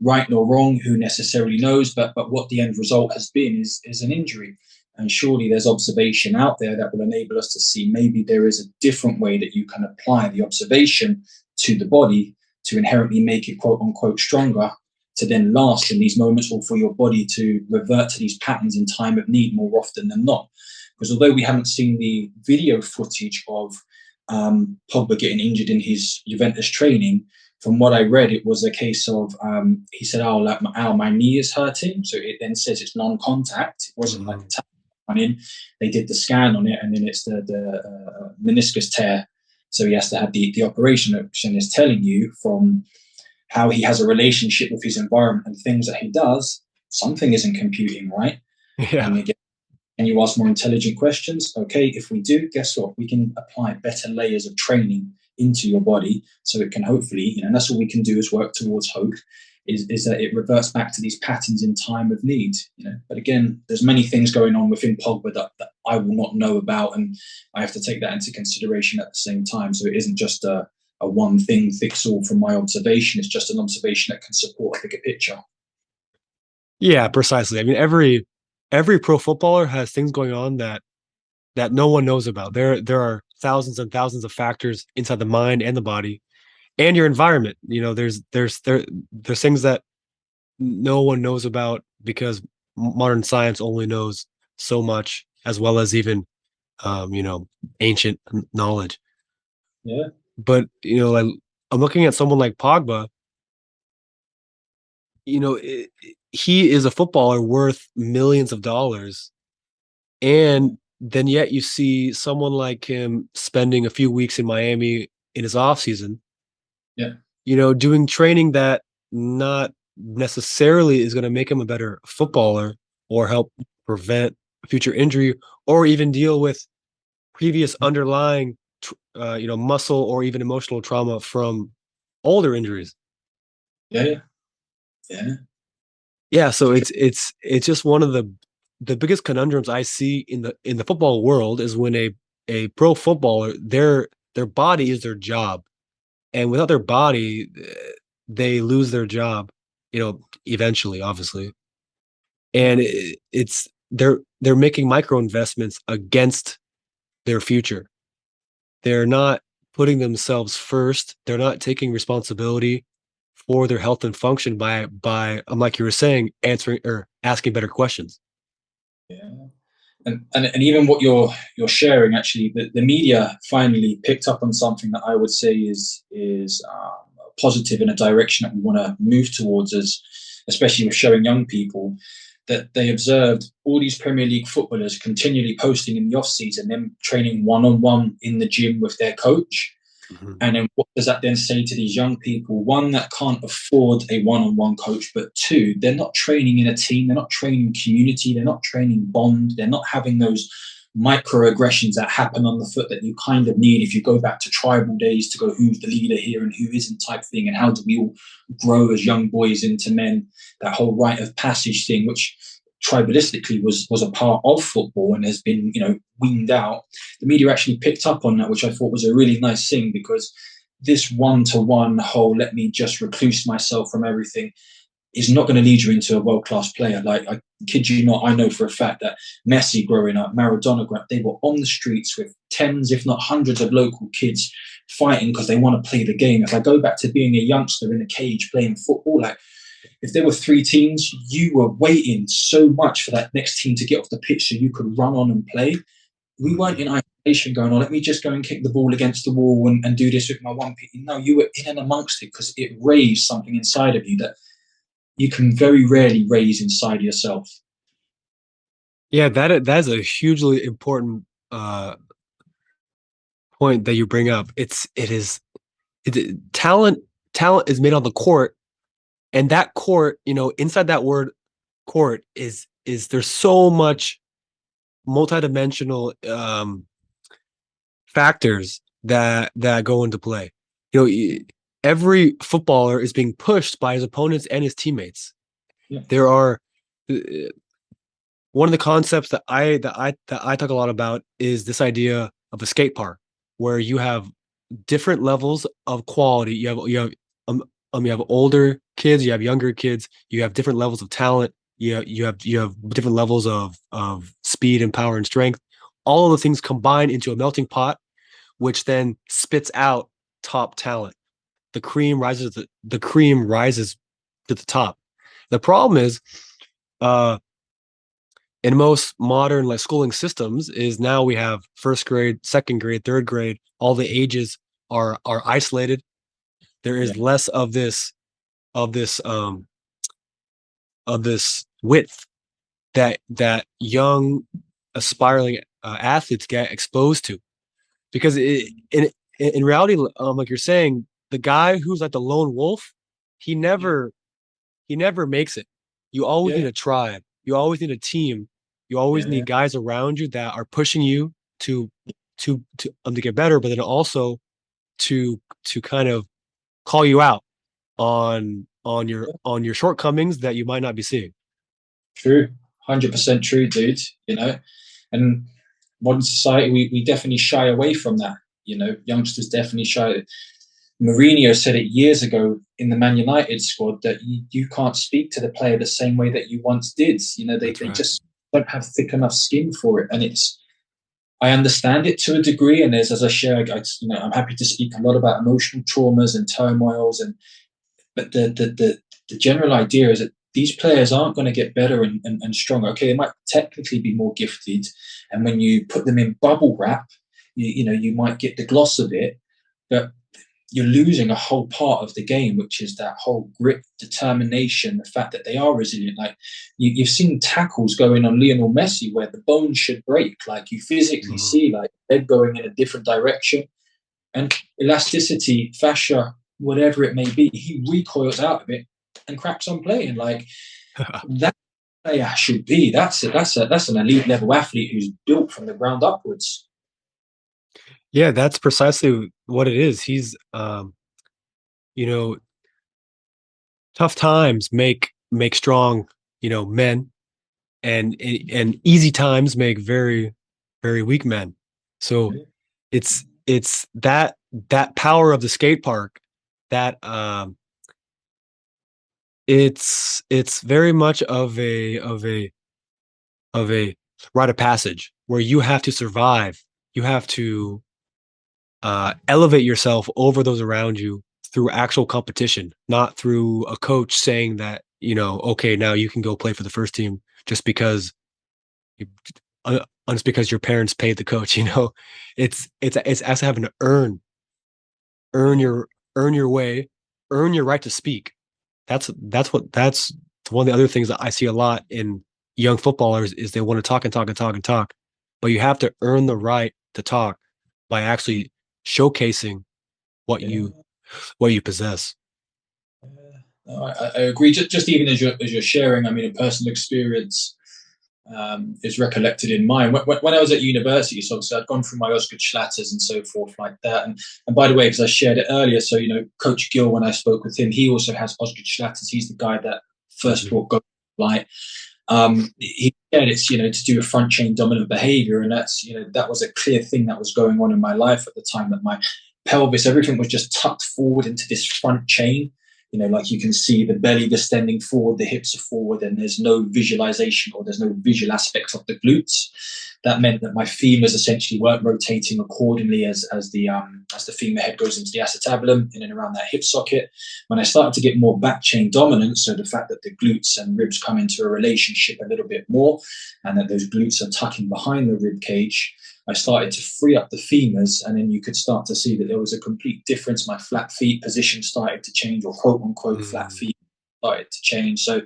Right nor wrong, who necessarily knows? But what the end result has been is an injury. And surely there's observation out there that will enable us to see maybe there is a different way that you can apply the observation to the body to inherently make it, quote unquote, stronger, to then last in these moments, or for your body to revert to these patterns in time of need more often than not. Because although we haven't seen the video footage of Pogba getting injured in his Juventus training, from what I read, it was a case of he said, my knee is hurting. So it then says it's non-contact. It wasn't like a tap on in. They did the scan on it, and then it's the meniscus tear. So he has to have the operation, which is telling you from how he has a relationship with his environment and things that he does, something isn't computing right. Yeah. And you ask more intelligent questions. Okay, if we do, guess what? We can apply better layers of training into your body, so it can hopefully, and that's all we can do is work towards hope, is that it reverts back to these patterns in time of need. But again, there's many things going on within Pogba that I will not know about, and I have to take that into consideration at the same time. So it isn't just a one thing fix all from my observation. It's just an observation that can support a bigger picture. Yeah, precisely. I mean, every pro footballer has things going on that no one knows about. There are thousands and thousands of factors inside the mind and the body and your environment. There's things that no one knows about because modern science only knows so much, as well as even ancient knowledge. Yeah. But like I'm looking at someone like Pogba. He is a footballer worth millions of dollars, Yeah. and then yet you see someone like him spending a few weeks in Miami in his off season, Yeah. doing training that not necessarily is going to make him a better footballer or help prevent future injury or even deal with previous underlying muscle or even emotional trauma from older injuries. Yeah. Yeah. Yeah, so it's just one of the biggest conundrums I see in the football world is when a pro footballer, their body is their job, and without their body, they lose their job, eventually, obviously. And it's they're making micro investments against their future. They're not putting themselves first. They're not taking responsibility for their health and function by like you were saying, answering or asking better questions. Yeah. And even what you're sharing, actually, the media finally picked up on something that I would say is positive in a direction that we want to move towards, as especially with showing young people that they observed all these Premier League footballers continually posting in the off season, them training one on one in the gym with their coach. Mhm. And then what does that then say to these young people? One, that can't afford a one-on-one coach, but two, they're not training in a team, they're not training community, they're not training bond, they're not having those microaggressions that happen on the foot that you kind of need if you go back to tribal days to go who's the leader here and who isn't type thing, and how do we all grow as young boys into men, that whole rite of passage thing, which tribalistically was a part of football and has been weaned out. The media actually picked up on that, which I thought was a really nice thing, because this one-to-one whole let me just recluse myself from everything is not going to lead you into a world-class player. Like, I kid you not, I know for a fact that Messi growing up, Maradona growing up, they were on the streets with tens, if not hundreds of local kids fighting because they want to play the game. If I go back to being a youngster in a cage playing football, like, if there were three teams, you were waiting so much for that next team to get off the pitch so you could run on and play. We weren't in isolation going, oh, let me just go and kick the ball against the wall and do this with my one pick. No, you were in and amongst it because it raised something inside of you that you can very rarely raise inside yourself. Yeah, that is a hugely important point that you bring up. Talent is made on the court, and that court, inside that word court is there's so much multidimensional factors that go into play. Every footballer is being pushed by his opponents and his teammates. Yeah. There are one of the concepts that I talk a lot about is this idea of a skate park, where you have different levels of quality. You have older kids, you have younger kids, you have different levels of talent, you have different levels of speed and power and strength. All of the things combine into a melting pot, which then spits out top talent. The cream rises to the top. The problem is, uh, in most modern like schooling systems, is now we have first grade, second grade, third grade. All the ages are isolated. There Yeah. is less of this um of this width that young aspiring athletes get exposed to, because in reality, like you're saying, the guy who's like the lone wolf, he Yeah. never he never makes it. You always need Yeah. a tribe. You always need a team. You always Yeah. need guys around you that are pushing you to get better, but then also to kind of call you out on your shortcomings that you might not be seeing. True. 100% true, dude. And modern society, we definitely shy away from that. Youngsters definitely shy. Mourinho said it years ago in the Man United squad that you can't speak to the player the same way that you once did. That's They right. just don't have thick enough skin for it. And I understand it to a degree. And as I share, I'm happy to speak a lot about emotional traumas and turmoils. But the general idea is that these players aren't going to get better and stronger. Okay, they might technically be more gifted, and when you put them in bubble wrap, you know, you might get the gloss of it, but you're losing a whole part of the game, which is that whole grit, determination, the fact that they are resilient. Like you've seen tackles going on Lionel Messi where the bones should break. Like you physically see like head going in a different direction, and elasticity, fascia, whatever it may be, he recoils out of it and cracks on playing. Like that player should be. That's an elite level athlete who's built from the ground upwards. Yeah, that's precisely what it is. He's, you know, tough times make strong, men, and easy times make very, very weak men. So it's that power of the skate park that it's very much of a rite of passage where you have to survive. You have to elevate yourself over those around you through actual competition, not through a coach saying that, okay, now you can go play for the first team just because you, just because your parents paid the coach. It's actually having to earn your earn your way, earn your right to speak. That's one of the other things that I see a lot in young footballers is they want to talk and talk and talk and talk, but you have to earn the right to talk by actually showcasing what Yeah. you possess. No, I agree. Just even as you're sharing, I mean, a personal experience is recollected in mine. When I was at university, so obviously I'd gone through my Osgood Schlatters and so forth like that. And by the way, because I shared it earlier, so, Coach Gill, when I spoke with him, he also has Osgood Schlatters. He's the guy that first brought Go light. He said it's, to do with front chain dominant behavior. And that's, that was a clear thing that was going on in my life at the time, that my pelvis, everything was just tucked forward into this front chain. Like you can see the belly distending forward, the hips are forward, and there's no visualization or there's no visual aspect of the glutes. That meant that my femurs essentially weren't rotating accordingly as the femur head goes into the acetabulum in and around that hip socket. When I started to get more back chain dominance, so the fact that the glutes and ribs come into a relationship a little bit more, and that those glutes are tucking behind the rib cage, I started to free up the femurs, and then you could start to see that there was a complete difference. My flat feet position started to change, or quote unquote flat feet started to change. So,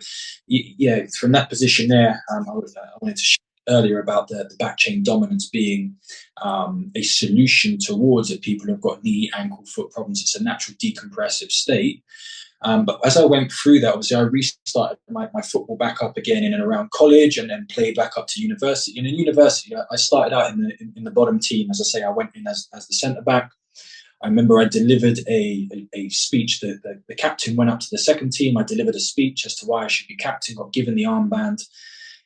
yeah, from that position there, I wanted to share earlier about the back chain dominance being a solution towards it. People who've got knee, ankle, foot problems. It's a natural decompressive state. But as I went through that, obviously, I restarted my football back up again in and around college, and then played back up to university. And in university, I started out in the bottom team. As I say, I went in as the centre back. I remember I delivered a speech. The captain went up to the second team. I delivered a speech as to why I should be captain, got given the armband.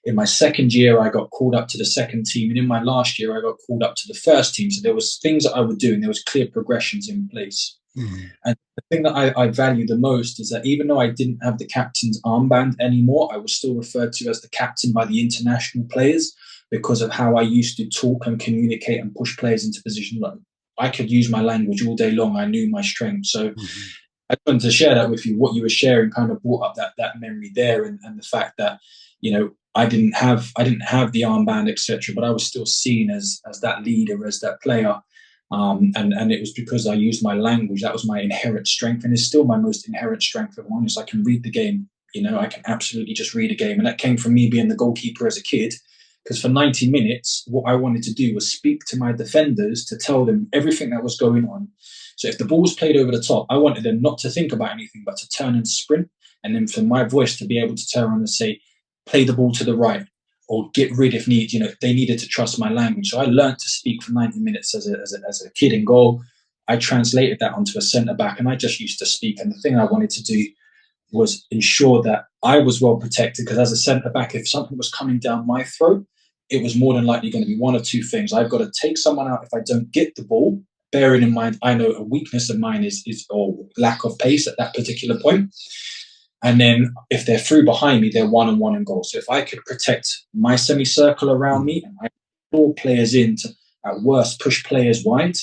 In my second year, I got called up to the second team. And in my last year, I got called up to the first team. So there was things that I was doing. There was clear progressions in place. And the thing that I value the most is that even though I didn't have the captain's armband anymore, I was still referred to as the captain by the international players because of how I used to talk and communicate and push players into position. Like, I could use my language all day long. I knew my strength. So I wanted to share that with you. What you were sharing kind of brought up that memory there, and the fact that, I didn't have the armband, etc., but I was still seen as that leader, as that player. And it was because I used my language. That was my inherent strength, and it's still my most inherent strength. Of one is I can read the game. I can absolutely just read a game, and that came from me being the goalkeeper as a kid. Because for 90 minutes, what I wanted to do was speak to my defenders to tell them everything that was going on. So if the ball was played over the top, I wanted them not to think about anything but to turn and sprint, and then for my voice to be able to turn around and say, "Play the ball to the right," or "get rid if need." They needed to trust my language. So I learned to speak for 90 minutes as a kid in goal. I translated that onto a centre back, and I just used to speak. And the thing I wanted to do was ensure that I was well protected, because as a centre back, if something was coming down my throat, it was more than likely going to be one of two things. I've got to take someone out if I don't get the ball, bearing in mind I know a weakness of mine is or lack of pace at that particular point. And then if they're through behind me, they're one-on-one in goal. So if I could protect my semicircle around me and I pull players in to, at worst, push players wide,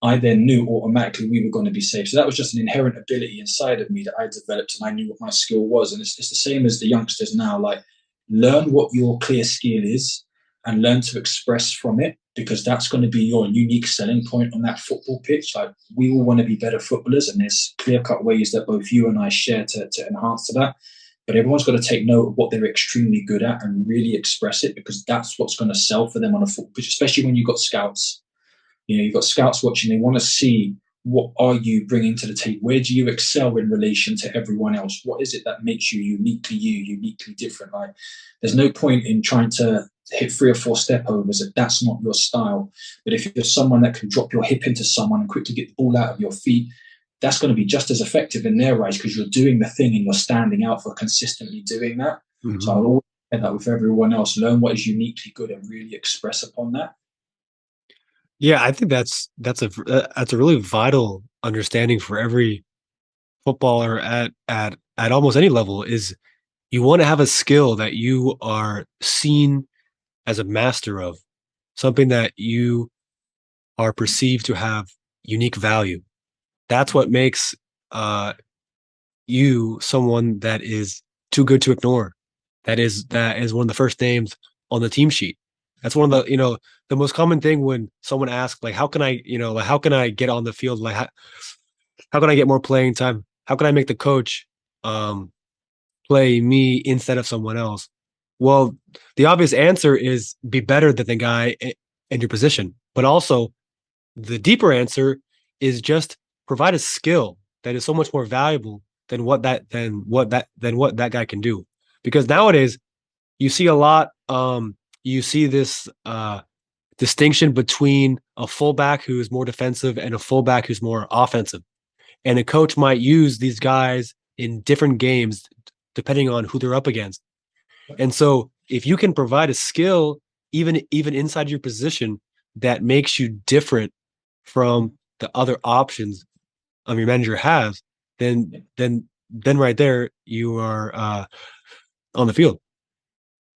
I then knew automatically we were going to be safe. So that was just an inherent ability inside of me that I developed, and I knew what my skill was. And it's the same as the youngsters now. Like, learn what your clear skill is and learn to express from it, because that's going to be your unique selling point on that football pitch. Like, we all want to be better footballers, and there's clear cut ways that both you and I share to enhance to that. But everyone's got to take note of what they're extremely good at and really express it, because that's what's going to sell for them on a football pitch, especially when you've got scouts. You've got scouts watching. They want to see, what are you bringing to the table? Where do you excel in relation to everyone else? What is it that makes you, uniquely different? Like, there's no point in trying to hit 3 or 4 step overs if that's not your style. But if you're someone that can drop your hip into someone and quickly get the ball out of your feet, that's going to be just as effective in their eyes, because you're doing the thing and you're standing out for consistently doing that. Mm-hmm. So I'll always say that with everyone else: learn what is uniquely good and really express upon that. Yeah, I think that's a really vital understanding for every footballer at almost any level. Is you want to have a skill that you are seen as a master of, something that you are perceived to have unique value. That's what makes you someone that is too good to ignore. That is one of the first names on the team sheet. That's one of the most common thing when someone asks, like, how can I, like, how can I get on the field? Like, how can I get more playing time? How can I make the coach um, play me instead of someone else? Well, the obvious answer is be better than the guy in your position. But also, the deeper answer is just provide a skill that is so much more valuable than what that guy can do. Because nowadays you see a lot. You see this distinction between a fullback who is more defensive and a fullback who's more offensive. And a coach might use these guys in different games depending on who they're up against. And so if you can provide a skill even inside your position that makes you different from the other options your manager has, then right there you are on the field.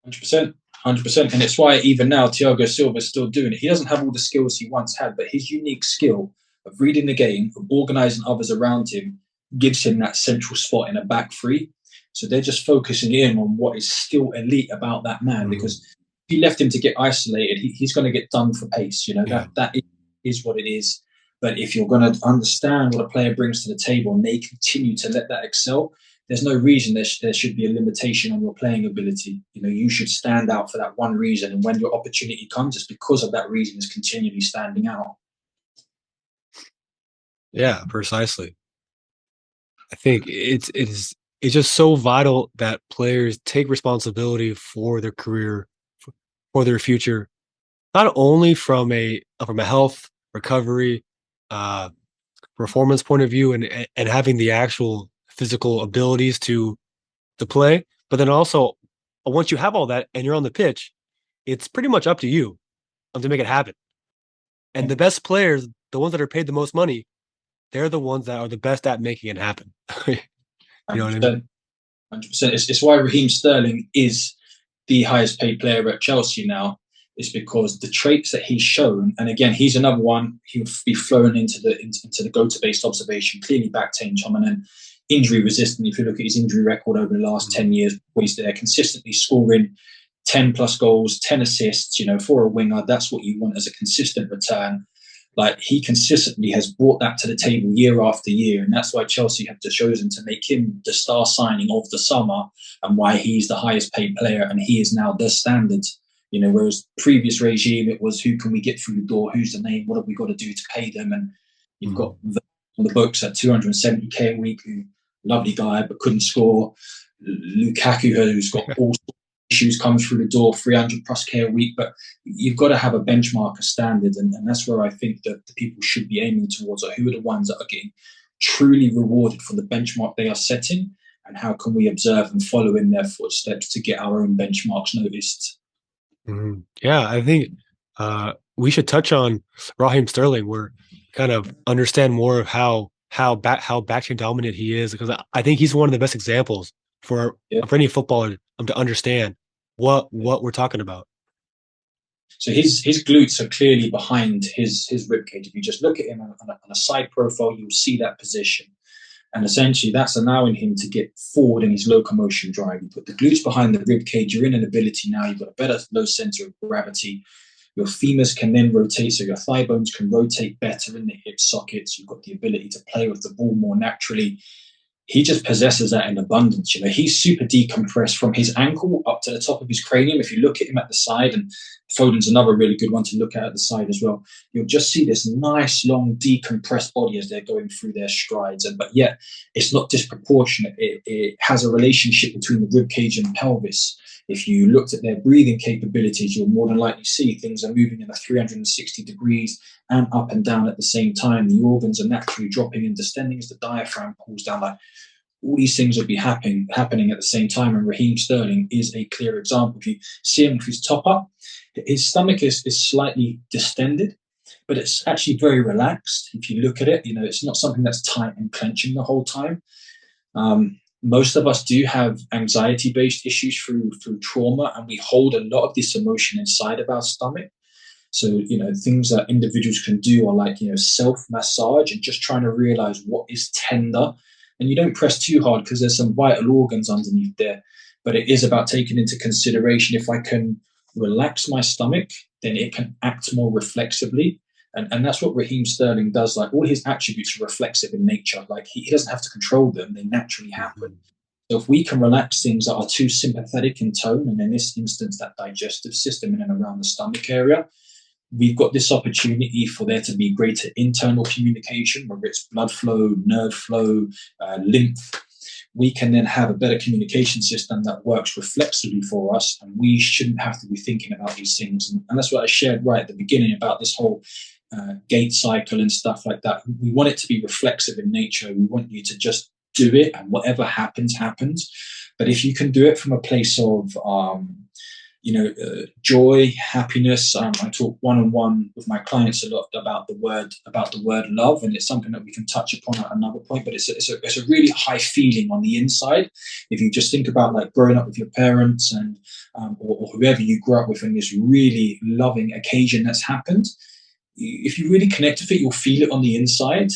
100%. 100%. And it's why even now Thiago Silva is still doing it. He doesn't have all the skills he once had, but his unique skill of reading the game, of organising others around him, gives him that central spot in a back three. So they're just focusing in on what is still elite about that man. Mm-hmm. Because if you left him to get isolated, he's going to get done for pace. That is what it is. But if you're going to understand what a player brings to the table and they continue to let that excel, there's no reason there should be a limitation on your playing ability. You should stand out for that one reason. And when your opportunity comes, it's because of that reason, is continually standing out. Yeah, precisely. I think it's just so vital that players take responsibility for their career, for their future, not only from a health recovery, performance point of view, and having the actual physical abilities to play, but then also once you have all that and you're on the pitch, it's pretty much up to you to make it happen. And the best players, the ones that are paid the most money, they're the ones that are the best at making it happen. You know what I mean? 100%. It's why Raheem Sterling is the highest paid player at Chelsea now. Is because the traits that he's shown, and again, he's another one. He'll be flown into the go-to-based observation. Clearly, back to and then injury resistant. If you look at his injury record over the last 10 years, he's there consistently scoring 10 plus goals, 10 assists. For a winger, that's what you want as a consistent return. Like, he consistently has brought that to the table year after year, and that's why Chelsea have chosen to make him the star signing of the summer, and why he's the highest paid player, and he is now the standard. Whereas previous regime, it was, who can we get through the door? Who's the name? What have we got to do to pay them? And you've got on the books at 270k a week, who, lovely guy, but couldn't score. Lukaku, who's got all issues, comes through the door, 300 plus k a week. But you've got to have a benchmark, a standard. And that's where I think that the people should be aiming towards, are who are the ones that are getting truly rewarded for the benchmark they are setting, and how can we observe and follow in their footsteps to get our own benchmarks noticed. Mm-hmm. Yeah, I think we should touch on Raheem Sterling. We're kind of understand more of how backchain dominant he is, because I think he's one of the best examples for any footballer to understand what we're talking about. So his glutes are clearly behind his rib cage. If you just look at him on a side profile, you'll see that position. And essentially, that's allowing him to get forward in his locomotion drive. You put the glutes behind the rib cage, you're in an ability now. You've got a better low center of gravity. Your femurs can then rotate, so your thigh bones can rotate better in the hip sockets. You've got the ability to play with the ball more naturally. He just possesses that in abundance. You know, he's super decompressed from his ankle up to the top of his cranium. If you look at him at the side, and Foden's another really good one to look at the side as well, you'll just see this nice, long, decompressed body as they're going through their strides. But yet, it's not disproportionate. It has a relationship between the rib cage and pelvis. If you looked at their breathing capabilities, you'll more than likely see things are moving in a 360 degrees and up and down at the same time. The organs are naturally dropping and distending as the diaphragm pulls down. Like, all these things would be happening at the same time. And Raheem Sterling is a clear example. If you see him with his top up, his stomach is slightly distended, but it's actually very relaxed. If you look at it, you know, it's not something that's tight and clenching the whole time. Most of us do have anxiety-based issues through trauma, and we hold a lot of this emotion inside of our stomach. So, you know, things that individuals can do are like, you know, self-massage and just trying to realize what is tender. And you don't press too hard because there's some vital organs underneath there. But it is about taking into consideration, if I can relax my stomach, then it can act more reflexively. And that's what Raheem Sterling does. Like, all his attributes are reflexive in nature. Like, he doesn't have to control them. They naturally happen. So if we can relax things that are too sympathetic in tone, and in this instance, that digestive system in and around the stomach area, we've got this opportunity for there to be greater internal communication, whether it's blood flow, nerve flow, lymph. We can then have a better communication system that works reflexively for us, and we shouldn't have to be thinking about these things. And that's what I shared right at the beginning about this whole gait cycle and stuff like that. We want it to be reflexive in nature. We want you to just do it, and whatever happens, happens. But if you can do it from a place of joy, happiness. I talk one-on-one with my clients a lot about the word love, and it's something that we can touch upon at another point. But it's a really high feeling on the inside. If you just think about like growing up with your parents and or whoever you grew up with, in this really loving occasion that's happened, if you really connect with it, you'll feel it on the inside.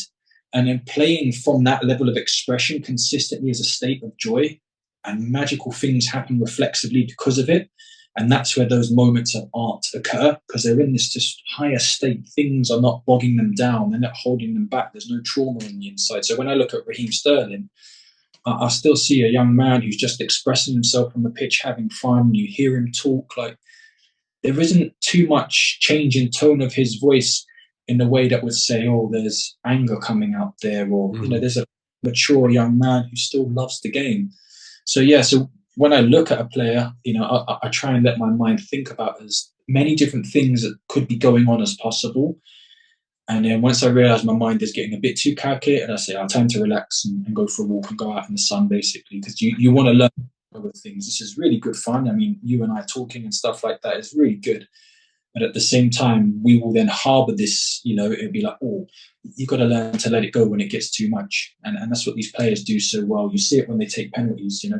And then playing from that level of expression consistently is a state of joy, and magical things happen reflexively because of it. And that's where those moments of art occur, because they're in this just higher state. Things are not bogging them down. They're not holding them back. There's no trauma on the inside. So when I look at Raheem Sterling, I still see a young man who's just expressing himself on the pitch, having fun. You hear him talk. Like, there isn't too much change in tone of his voice in the way that would say, oh, there's anger coming out there, or, you know, there's a mature young man who still loves the game. So, yeah, so when I look at a player, you know, I try and let my mind think about as many different things that could be going on as possible. And then once I realize my mind is getting a bit too calculated, I say, time to relax and go for a walk and go out in the sun, basically, because you want to learn other things. This is really good fun. I mean, you and I talking and stuff like that is really good. But at the same time, we will then harbor this, you know, it'll be like, oh, you've got to learn to let it go when it gets too much. And that's what these players do so well. You see it when they take penalties, you know.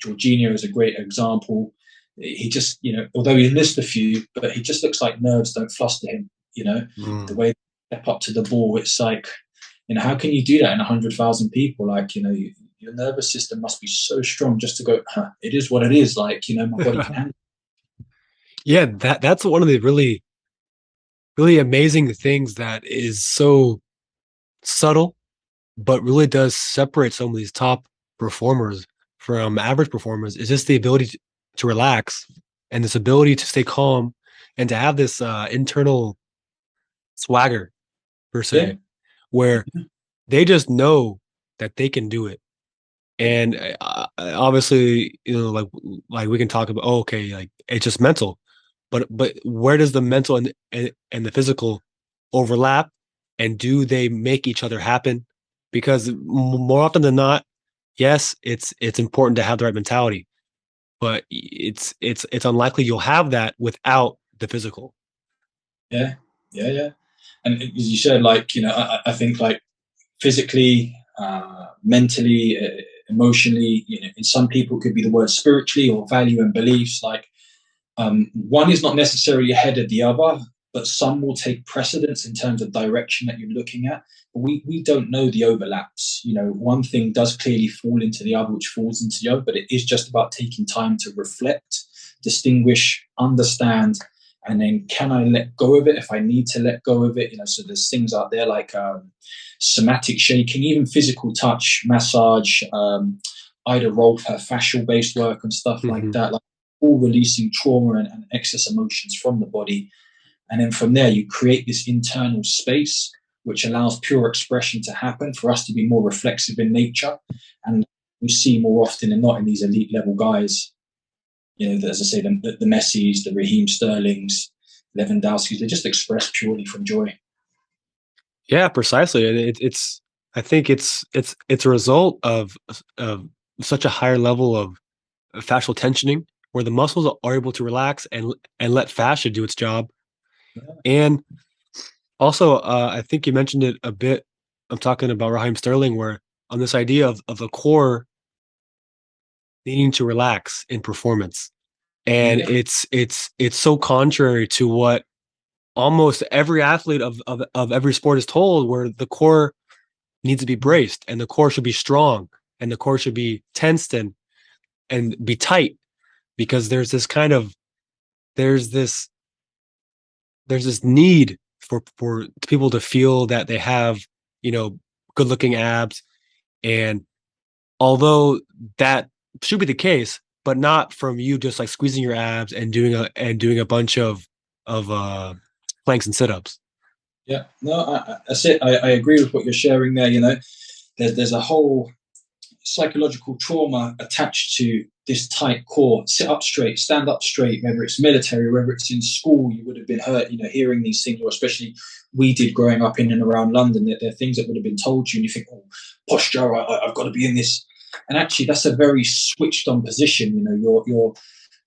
Jorginho is a great example. He just, you know, although he missed a few, but he just looks like nerves don't fluster him, you know. The way they step up to the ball, it's like, you know, how can you do that in 100,000 people? Like, you know, your nervous system must be so strong just to go, it is what it is. Like, you know, my body can handle it. Yeah, that's one of the really, really amazing things that is so subtle, but really does separate some of these top performers from average performers, is just the ability to relax, and this ability to stay calm, and to have this internal swagger, per se, where they just know that they can do it. And obviously, you know, like we can talk about, oh, okay, like it's just mental, but where does the mental and the physical overlap, and do they make each other happen? Because more often than not, yes, it's important to have the right mentality, but it's unlikely you'll have that without the physical. Yeah. And as you said, like, you know, I think like physically, mentally, emotionally, you know, in some people it could be the word spiritually or value and beliefs. Like, One is not necessarily ahead of the other, but some will take precedence in terms of direction that you're looking at. But we don't know the overlaps. One thing does clearly fall into the other, which falls into the other, but it is just about taking time to reflect, distinguish, understand, and then can I let go of it if I need to let go of it? So there's things out there like somatic shaking, even physical touch, massage, Ida Rolf, her fascial-based work and stuff like that, like all releasing trauma and excess emotions from the body. And then from there, you create this internal space which allows pure expression to happen, for us to be more reflexive in nature. And we see more often than not in these elite level guys, as I say, the Messis, the Raheem Sterlings, Lewandowskis, they just express purely from joy. Yeah, precisely. And I think it's a result of such a higher level of fascial tensioning, where the muscles are able to relax and let fascia do its job. Yeah. And also, I think you mentioned it a bit. I'm talking about Raheem Sterling, where on this idea of the core needing to relax in performance, and Yeah. it's so contrary to what almost every athlete of every sport is told, where the core needs to be braced and the core should be strong and the core should be tensed and be tight, because there's this kind of there's this need for people to feel that they have, good looking abs. And although that should be the case, but not from you just like squeezing your abs and doing a bunch of planks and sit-ups. Yeah, no, that's it. I agree with what you're sharing there. There's a whole psychological trauma attached to this tight core. Sit up straight, stand up straight, whether it's military, whether it's in school, you would have been hurt, hearing these things, or especially we did growing up in and around London, that there are things that would have been told to you and you think, oh, posture, I've got to be in this. And actually that's a very switched on position.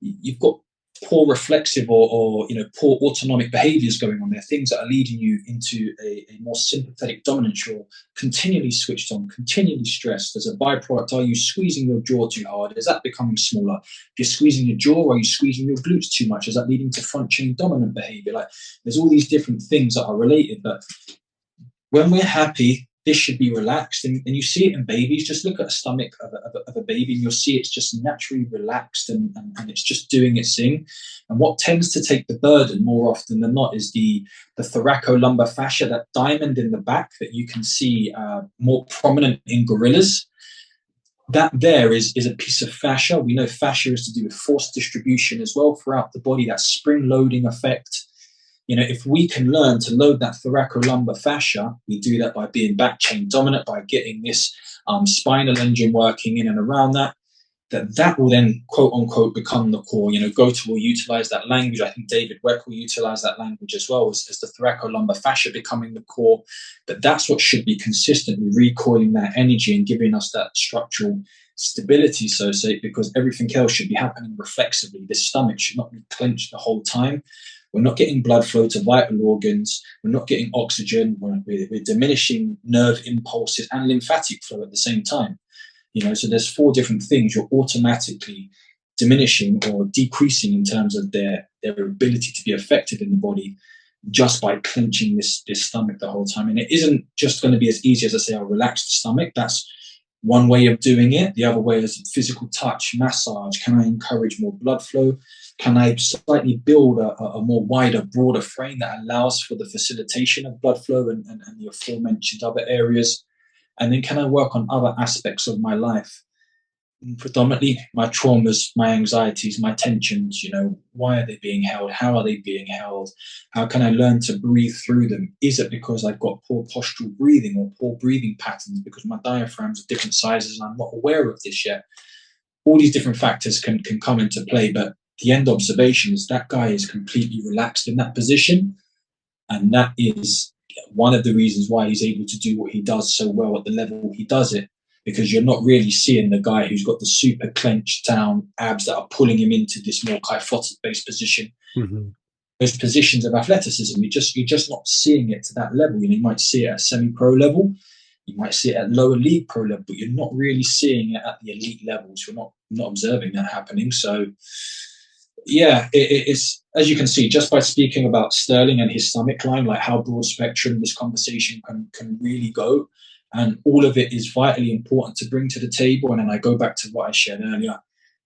You've got poor reflexive or poor autonomic behaviors going on there, things that are leading you into a more sympathetic dominance. You're continually switched on, continually stressed. As a byproduct, are you squeezing your jaw too hard? Is that becoming smaller? If you're squeezing your jaw, are you squeezing your glutes too much? Is that leading to front chain dominant behavior? Like, there's all these different things that are related. But when we're happy, this should be relaxed. And you see it in babies. Just look at a stomach of a baby and you'll see it's just naturally relaxed and it's just doing its thing. And what tends to take the burden more often than not is the thoracolumbar fascia, that diamond in the back that you can see more prominent in gorillas. That there is a piece of fascia. We know fascia is to do with force distribution as well throughout the body, that spring loading effect. If we can learn to load that thoracolumbar fascia, we do that by being back chain dominant, by getting this spinal engine working in and around that will then, quote unquote, become the core. Goethe will utilize that language. I think David Weck will utilize that language as well, as the thoracolumbar fascia becoming the core. But that's what should be consistently recoiling that energy and giving us that structural stability, so to say, because everything else should be happening reflexively. The stomach should not be clenched the whole time. We're not getting blood flow to vital organs. We're not getting oxygen. We're diminishing nerve impulses and lymphatic flow at the same time. So there's 4 different things you're automatically diminishing or decreasing in terms of their ability to be effective in the body, just by clenching this stomach the whole time. And it isn't just going to be as easy as I say, I'll relax the stomach. That's one way of doing it. The other way is physical touch, massage. Can I encourage more blood flow? Can I slightly build a more wider, broader frame that allows for the facilitation of blood flow and the aforementioned other areas? And then can I work on other aspects of my life? Predominantly my traumas, my anxieties, my tensions. Why are they being held? How are they being held? How can I learn to breathe through them? Is it because I've got poor postural breathing or poor breathing patterns because my diaphragms are different sizes and I'm not aware of this yet? All these different factors can come into play, but the end observation is that guy is completely relaxed in that position. And that is one of the reasons why he's able to do what he does so well at the level he does it, because you're not really seeing the guy who's got the super clenched down abs that are pulling him into this more kyphotic based position. Mm-hmm. Those positions of athleticism, you're just not seeing it to that level. You might see it at semi-pro level, you might see it at lower league pro level, but you're not really seeing it at the elite levels. You're not observing that happening. So Yeah, it's as you can see just by speaking about Sterling and his stomach line, like how broad spectrum this conversation can really go, and all of it is vitally important to bring to the table. And then I go back to what I shared earlier.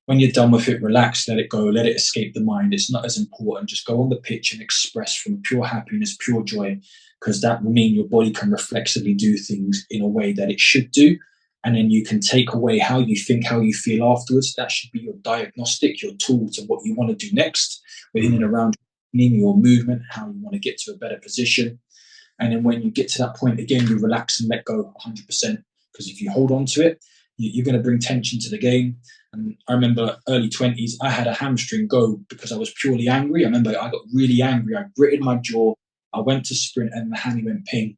When you're done with it, relax, let it go, let it escape the mind. It's not as important. Just go on the pitch and express from pure happiness, pure joy, because that will mean your body can reflexively do things in a way that it should do. And then you can take away how you think, how you feel afterwards. That should be your diagnostic, your tool to what you want to do next within and around your movement, how you want to get to a better position. And then when you get to that point again, you relax and let go 100%. Because if you hold on to it, you're going to bring tension to the game. And I remember early 20s, I had a hamstring go because I was purely angry. I remember I got really angry. I gritted my jaw. I went to sprint and the hammy went ping.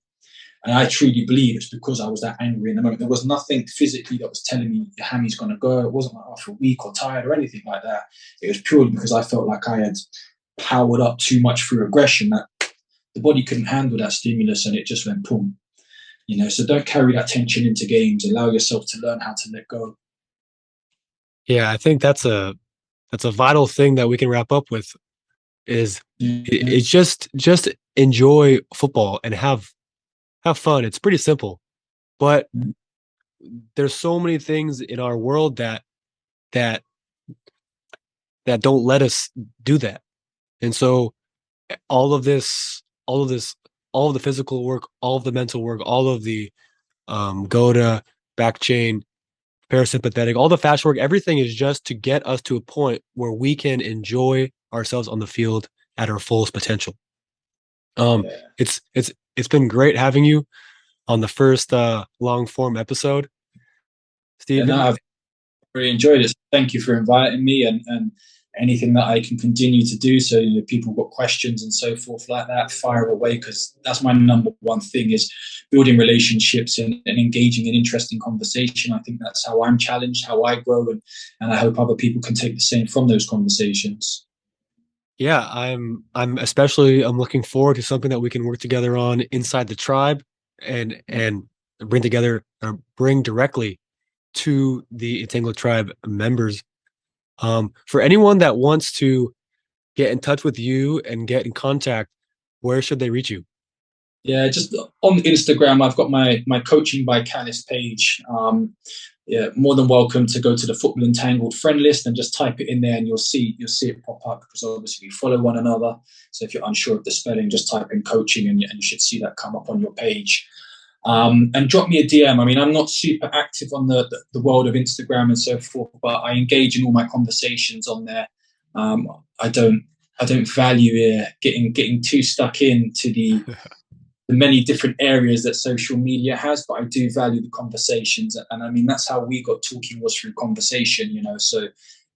And I truly believe it's because I was that angry in the moment. There was nothing physically that was telling me the hammy's going to go. It wasn't like I feel weak or tired or anything like that. It was purely because I felt like I had powered up too much through aggression, that the body couldn't handle that stimulus and it just went boom. So don't carry that tension into games. Allow yourself to learn how to let go. Yeah, I think that's a vital thing that we can wrap up with is it's just enjoy football and have fun. It's pretty simple. But there's so many things in our world that that don't let us do that. And so all of this, all of this, all of the physical work, all of the mental work, all of the GOTA, back chain, parasympathetic, all the fast work, everything is just to get us to a point where we can enjoy ourselves on the field at our fullest potential. Yeah. It's been great having you on the first long form episode, And Stephen. I've really enjoyed it. Thank you for inviting me and anything that I can continue to do. So people got questions and so forth like that, fire away, because that's my number one thing is building relationships and engaging in interesting conversation. I think that's how I'm challenged, how I grow, and I hope other people can take the same from those conversations. Yeah, I'm looking forward to something that we can work together on inside the tribe and bring together or bring directly to the Entangled tribe members. For anyone that wants to get in touch with you and get in contact, where should they reach you? Yeah, just on Instagram, I've got my coaching by Callis page. Yeah, more than welcome to go to the Football Entangled friend list and just type it in there, and you'll see it pop up because obviously we follow one another. So if you're unsure of the spelling, just type in coaching, and you should see that come up on your page. And drop me a DM. I mean, I'm not super active on the world of Instagram and so forth, but I engage in all my conversations on there. Um, I don't I don't value getting too stuck into the many different areas that social media has, but I do value the conversations. And I mean, that's how we got talking, was through conversation. So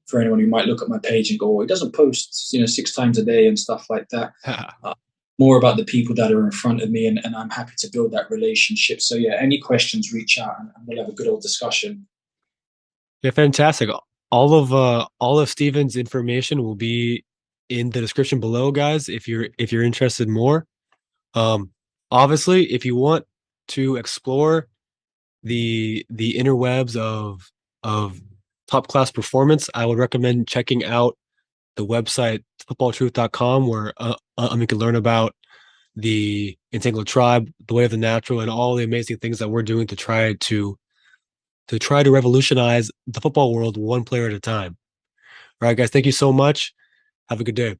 for anyone who might look at my page and go, oh, he doesn't post, 6 times a day and stuff like that. More about the people that are in front of me, and I'm happy to build that relationship. So yeah, any questions, reach out and we'll have a good old discussion. Yeah, fantastic. All of Steven's information will be in the description below, guys, if you're interested more. Um, Obviously, if you want to explore the interwebs of top class performance, I would recommend checking out the website footballtruth.com, where you can learn about the Entangled Tribe, the Way of the Natural, and all the amazing things that we're doing to try to revolutionize the football world one player at a time. All right, guys, thank you so much. Have a good day.